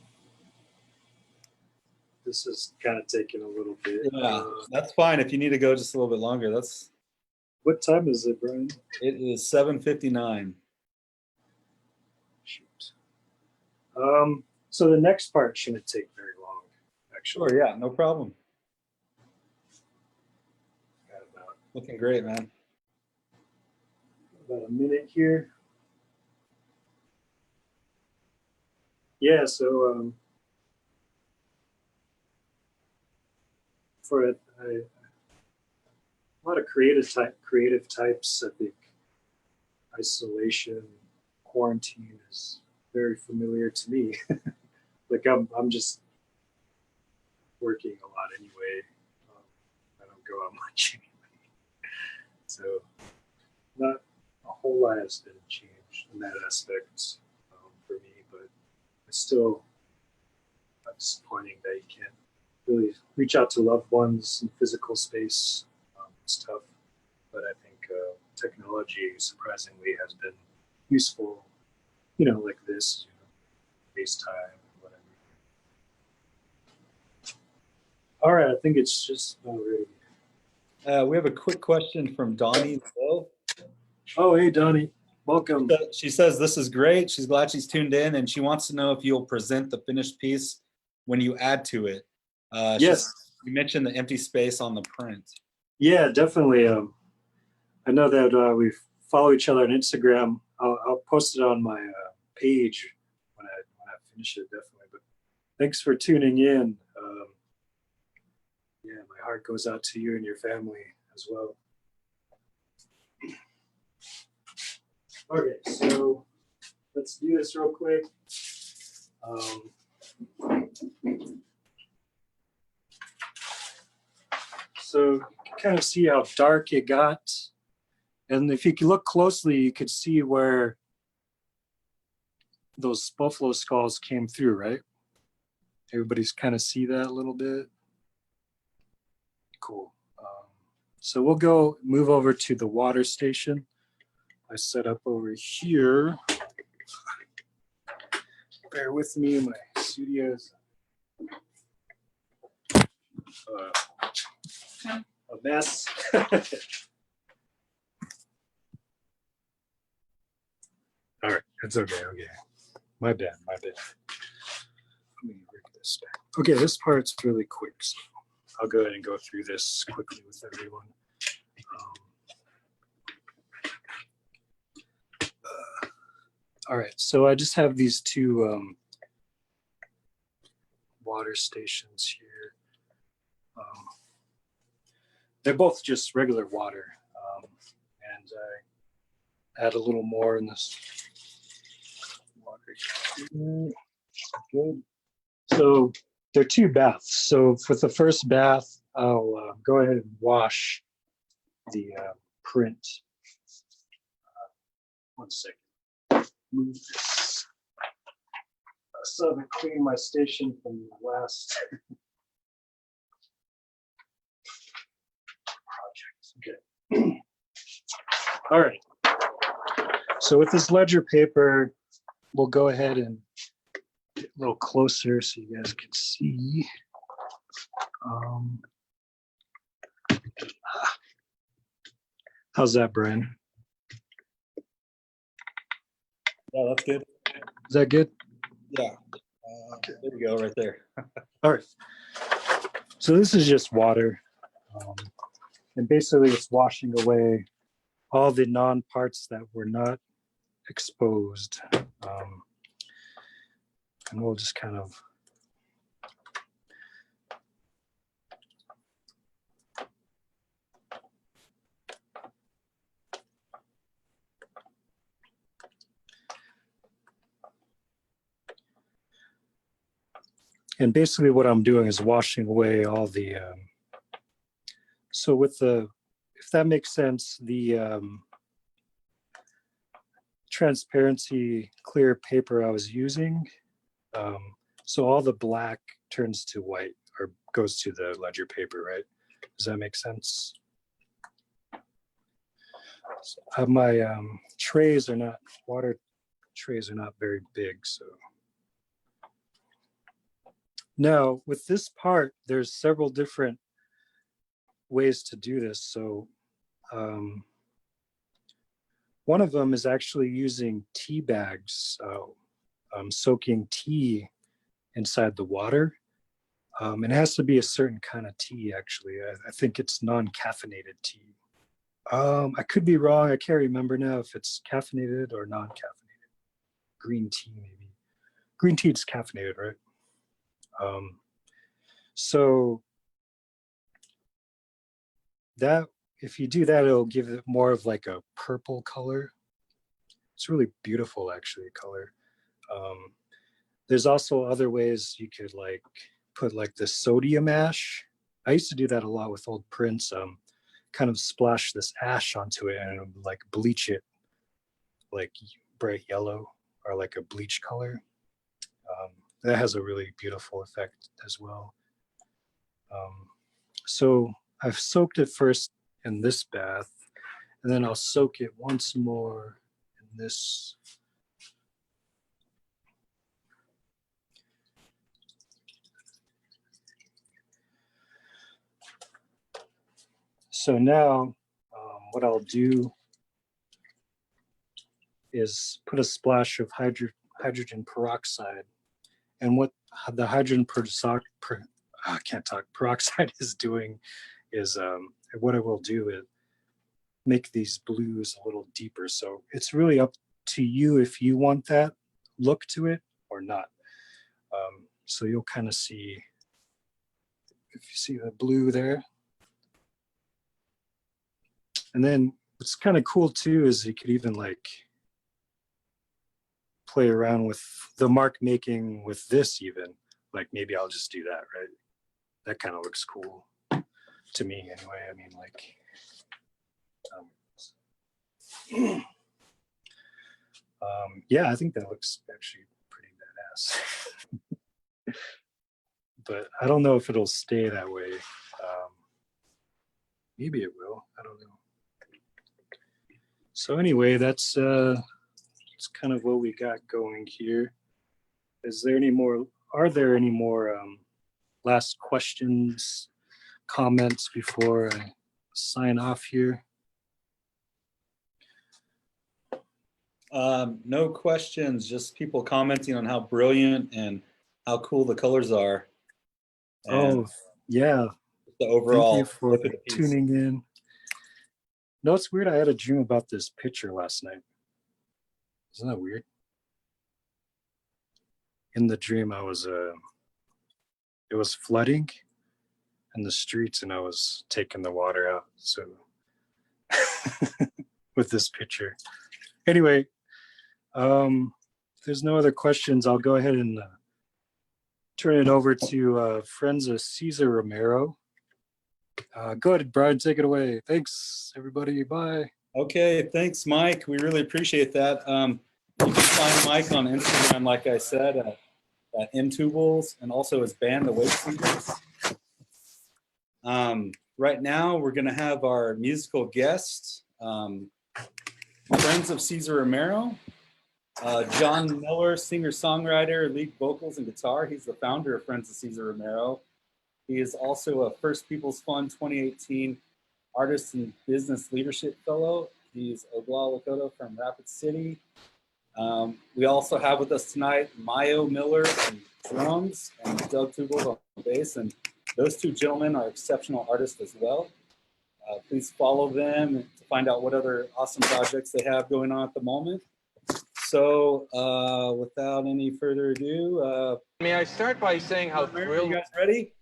this is kind of taking a little bit. Yeah, that's fine if you need to go just a little bit longer. That's. What time is it, Brian? It is 7:59. Shoot. So the next part shouldn't take very long, actually. Sure, yeah, no problem. Looking great, man. About a minute here. Yeah, so for a lot of creative types, I think isolation, quarantine is very familiar to me. Like I'm just working a lot anyway. I don't go out much anyway, so not a whole lot has been changed in that aspect for me. But it's still disappointing that you can't really reach out to loved ones in physical space. It's tough, but I think technology surprisingly has been useful. Like this, FaceTime, whatever. All right, I think it's just about ready. We have a quick question from Donnie. Oh, hey, Donnie. Welcome. She says this is great. She's glad she's tuned in, and she wants to know if you'll present the finished piece when you add to it. Yes. You mentioned the empty space on the print. Yeah, definitely. I know that we follow each other on Instagram. I'll post it on my page when I finish it, definitely. But thanks for tuning in. Yeah, my heart goes out to you and your family as well. Okay, so let's do this real quick. So you can kind of see how dark it got. And if you can look closely, you could see where those buffalo skulls came through, right? Everybody's kind of see that a little bit. Cool. So we'll go move over to the water station. I set up over here. Bear with me, my studio's a mess. All right, it's okay. Okay, my bad. Let me break this down. Okay, this part's really quick, so I'll go ahead and go through this quickly with everyone. All right, so I just have these two water stations here. They're both just regular water, and I add a little more in this water here. Good. So they're two baths. So for the first bath, I'll go ahead and wash the print. One second. Move this so I can clean my station from the last project. Okay. All right. So with this ledger paper, we'll go ahead and get a little closer so you guys can see. How's that, Brian? Yeah, that's good. Is that good? Yeah. Okay. There we go, right there. All right. So this is just water. And basically it's washing away all the non-parts that were not exposed. And we'll just kind of and basically what I'm doing is washing away all the so with the, if that makes sense, the transparency clear paper I was using, so all the black turns to white or goes to the ledger paper, right? Does that make sense? So, my trays are not, water trays are not very big, so. Now with this part, there's several different ways to do this. So one of them is actually using tea bags, soaking tea inside the water. It has to be a certain kind of tea, actually. I think it's non-caffeinated tea. I could be wrong. I can't remember now if it's caffeinated or non-caffeinated. Green tea, maybe. Green tea is caffeinated, right? So that, if you do that, it'll give it more of like a purple color. It's really beautiful, actually, color. There's also other ways you could like put like the sodium ash. I used to do that a lot with old prints. Kind of splash this ash onto it and it would like bleach it like bright yellow or like a bleach color. That has a really beautiful effect as well. So I've soaked it first in this bath, and then I'll soak it once more in this. So now what I'll do is put a splash of hydrogen peroxide. And what the peroxide is doing is what it will do is make these blues a little deeper. So it's really up to you if you want that look to it or not. So you'll kind of see, if you see the blue there. And then what's kind of cool too is you could even like play around with the mark making with this even. Like maybe I'll just do that, right? That kind of looks cool to me anyway. I mean, like, yeah, I think that looks actually pretty badass. But I don't know if it'll stay that way. Maybe it will. I don't know. So anyway, that's kind of what we got going here. Is there any more? Are there any more last questions, comments before I sign off here? No questions, just people commenting on how brilliant and how cool the colors are. Oh, yeah. The overall Thank you for look of the piece. tuning in. No, it's weird. I had a dream about this picture last night. Isn't that weird? In the dream, it was flooding in the streets and I was taking the water out. So with this picture. Anyway, if there's no other questions, I'll go ahead and turn it over to friends of Cesar Romero. Go ahead, Brian, take it away. Thanks, everybody. Bye. Okay, thanks, Mike. We really appreciate that. You can find Mike on Instagram, like I said, at Two Bulls, and also his band, the Wave Singers. Right now, we're going to have our musical guest, friends of Cesar Romero, John Miller, singer-songwriter, lead vocals and guitar. He's the founder of Friends of Cesar Romero. He is also a First People's Fund 2018 Artist and Business Leadership Fellow. He's Oglala Lakota from Rapid City. We also have with us tonight Micheal Miller on drums and Doug Two Bulls on bass. And those two gentlemen are exceptional artists as well. Please follow them to find out what other awesome projects they have going on at the moment. So without any further ado. May I start by saying how thrilled... You guys ready?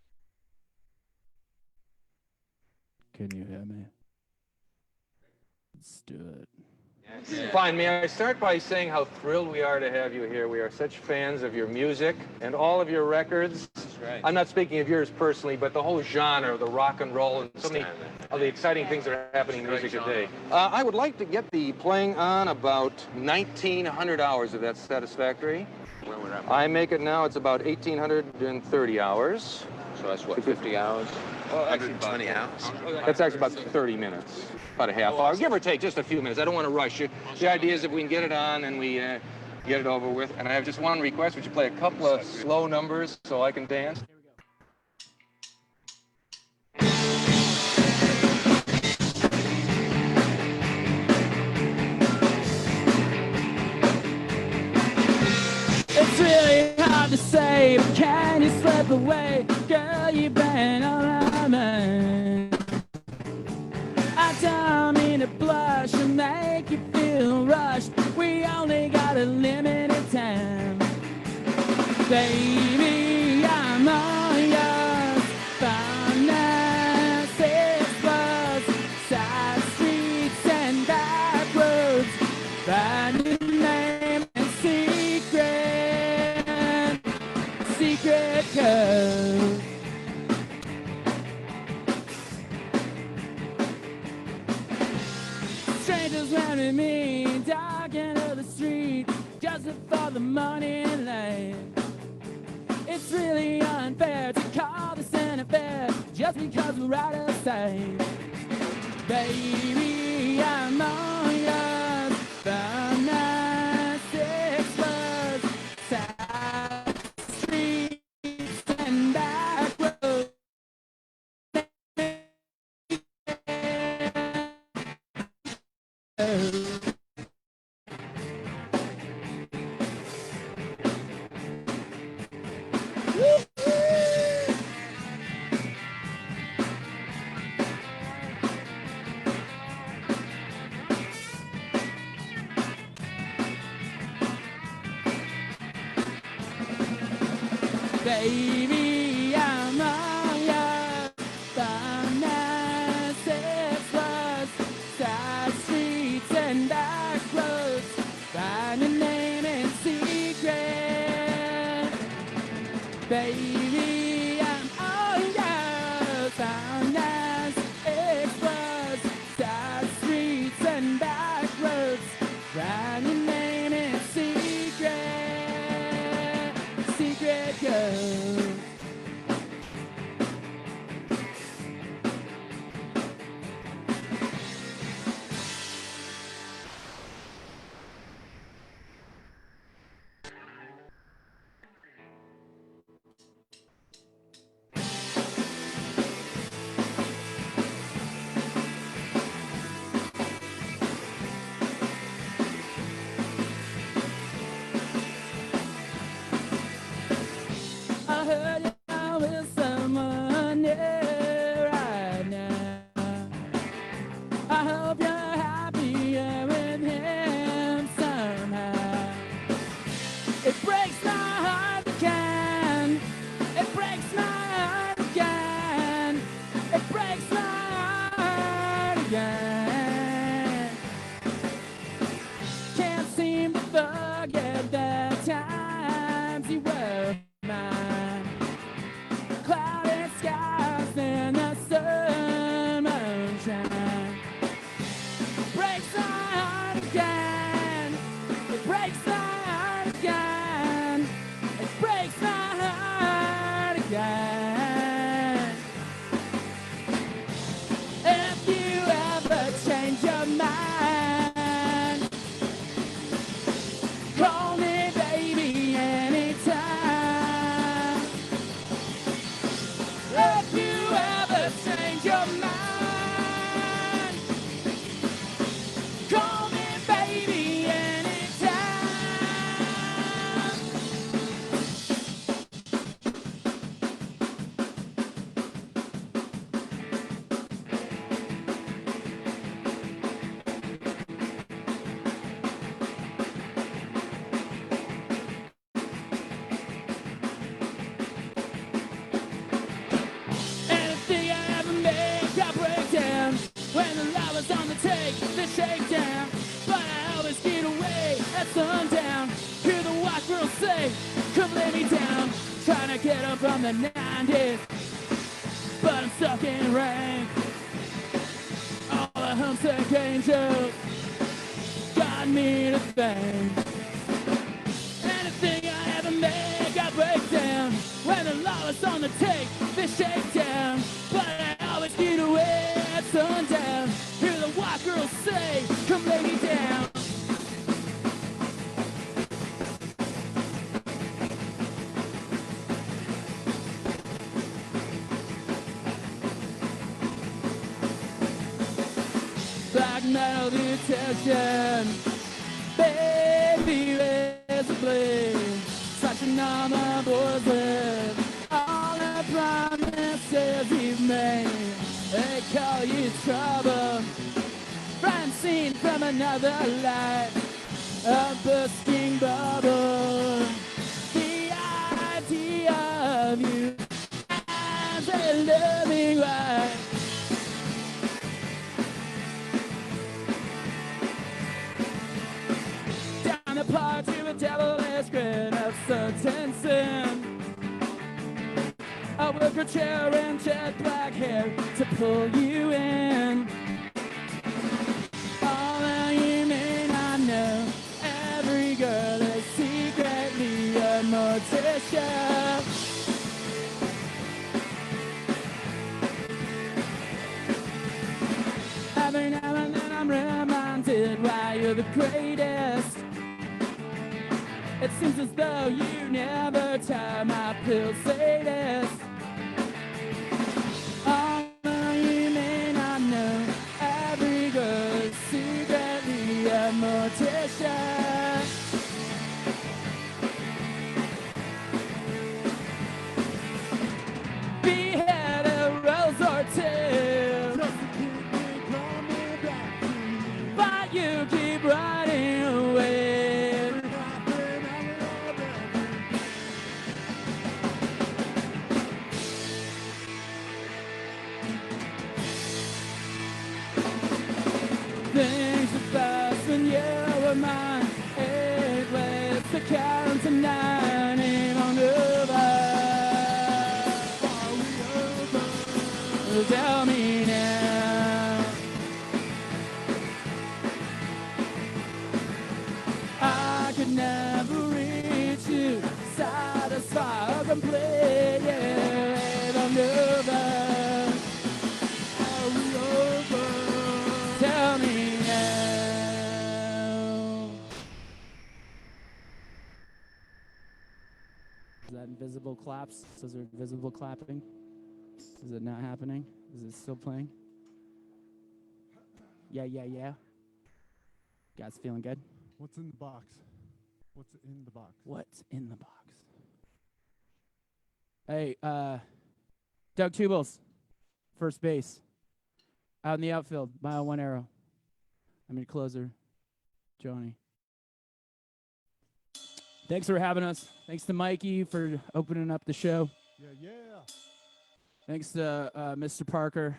Can you hear me? Let's do it. Fine. May I start by saying how thrilled we are to have you here. We are such fans of your music and all of your records. That's right. I'm not speaking of yours personally, but the whole genre of the rock and roll and so many of the exciting things that are happening in music today. I would like to get the playing on about 1,900 hours, if that's satisfactory. I make it now, it's about 1,830 hours. So that's what, 50 hours? Oh, actually 20 hours? That's actually about 30 minutes, about a half hour, give or take, just a few minutes. I don't want to rush you. The idea is if we can get it on and we get it over with. And I have just one request. Would you play a couple of slow numbers so I can dance? It's really hard to say, but can you slip away? Girl, you've been all I mind. I don't mean to blush and make you feel rushed. We only got a limited time. Baby, I'm all yours. 596 bus, side streets and back roads. Find your name and secret code. Strangers rounding me, dark end of the street, just before the morning light. It's really unfair to call this an affair just because we're out of sight. Baby, I'm on yours. 596 bus, side streets and back roads. Baby, I'm on your 596 bus, side streets and back roads. Find your name in secret. Baby, I'm on your 596 bus, side streets and back roads. Find your name in secret, secret. Go. kid I'm from the 90s, but I'm stuck in rank. All the humps and angels got me to thank. Anything I ever make, I break down. When the law is on the take, they shake down. But I always get away at sundown. Hear the white girls say, come lay me down. Black metal detection, baby razor blade, touching on my boy's lips. All the promises you've made, they call you trouble. Francine from another life, a busking bubble. The idea of you as a loving wife. Down the park to a devilish grin of certain sin. I work a chair and jet black hair to pull you in. Although you may not know, every girl is secretly a mortician. Every now and then I'm reminded why you're the greatest. It seems as though you never tie my pill sadist. Although you may not know, every girl is secretly a mortician. Behead a rose or two, but you keep running away. Things are fast when you were mine. 8 ways to count to 9. Ain't on over. Are we over? Tell me now. I could never reach you, satisfy or complete. Yeah, ain't on over. Are we over? Tell me now. Is that invisible claps? Is there invisible clapping? Is it not happening? Is it still playing? Yeah, yeah, yeah. Guys feeling good? What's in the box? What's in the box? What's in the box? Hey, Doug Two Bulls, first base. Out in the outfield, mile 1 arrow. I'm your closer, Johnny. Thanks for having us. Thanks to Mikey for opening up the show. Yeah, yeah. Thanks to Mr. Parker,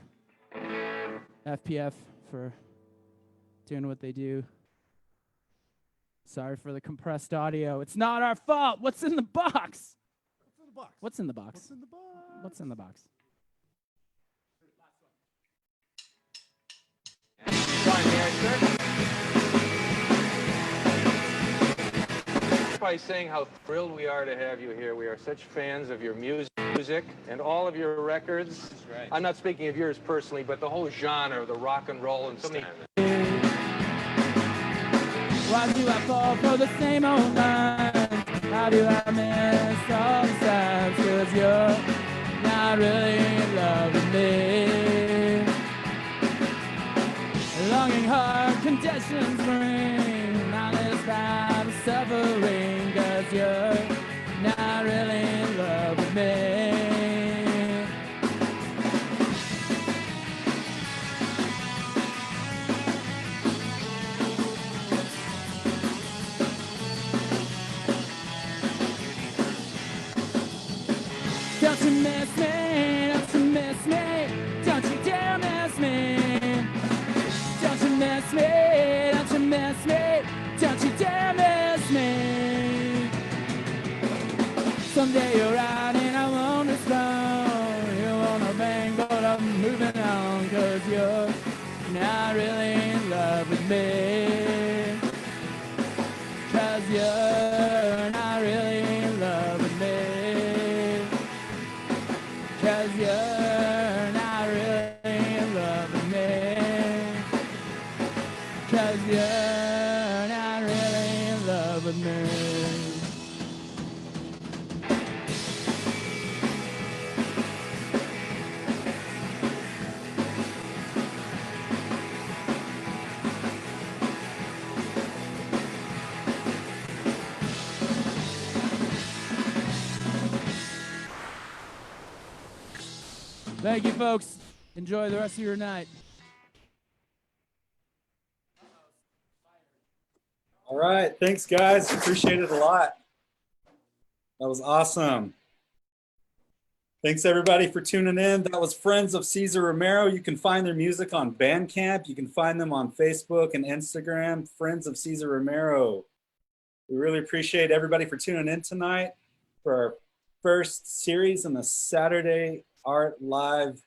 FPF, for doing what they do. Sorry for the compressed audio. It's not our fault. What's in the box? What's in the box? What's in the box? What's in the box? What's in the box? Fine, may I start? By saying how thrilled we are to have you here. We are such fans of your music and all of your records. Right. I'm not speaking of yours personally, but the whole genre of the rock and roll and so many. Why do I fall for the same old line? How do I miss all the times? 'Cause you're not really in love with me. Longing heart conditions bring all this time of suffering. 'Cause you're not really in love with me. Don't you miss me? Don't you miss me? Don't you dare miss me? Don't you miss me? Don't you miss me? Don't you dare miss me? Someday you're out and I not really in love with me. 'Cause you're not really in love with me. 'Cause you're not really in love with me. 'Cause you're not really in love with me. Thank you, folks. Enjoy the rest of your night. All right. Thanks, guys. Appreciate it a lot. That was awesome. Thanks, everybody, for tuning in. That was Friends of Cesar Romero. You can find their music on Bandcamp. You can find them on Facebook and Instagram, Friends of Cesar Romero. We really appreciate everybody for tuning in tonight for our first series in the Saturday Art Live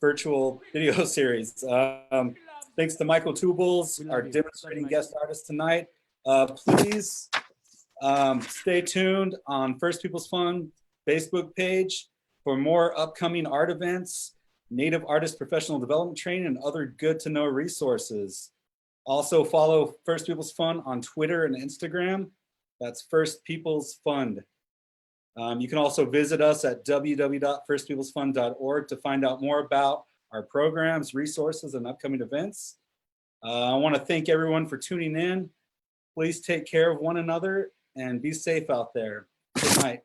virtual video series. Thanks to Micheal Two Bulls, our demonstrating guest artist tonight. Please stay tuned on First People's Fund Facebook page for more upcoming art events, Native Artist Professional Development Training, and other good to know resources. Also follow First People's Fund on Twitter and Instagram. That's First People's Fund. You can also visit us at www.firstpeoplesfund.org to find out more about our programs, resources, and upcoming events. I want to thank everyone for tuning in. Please take care of one another and be safe out there. Good night.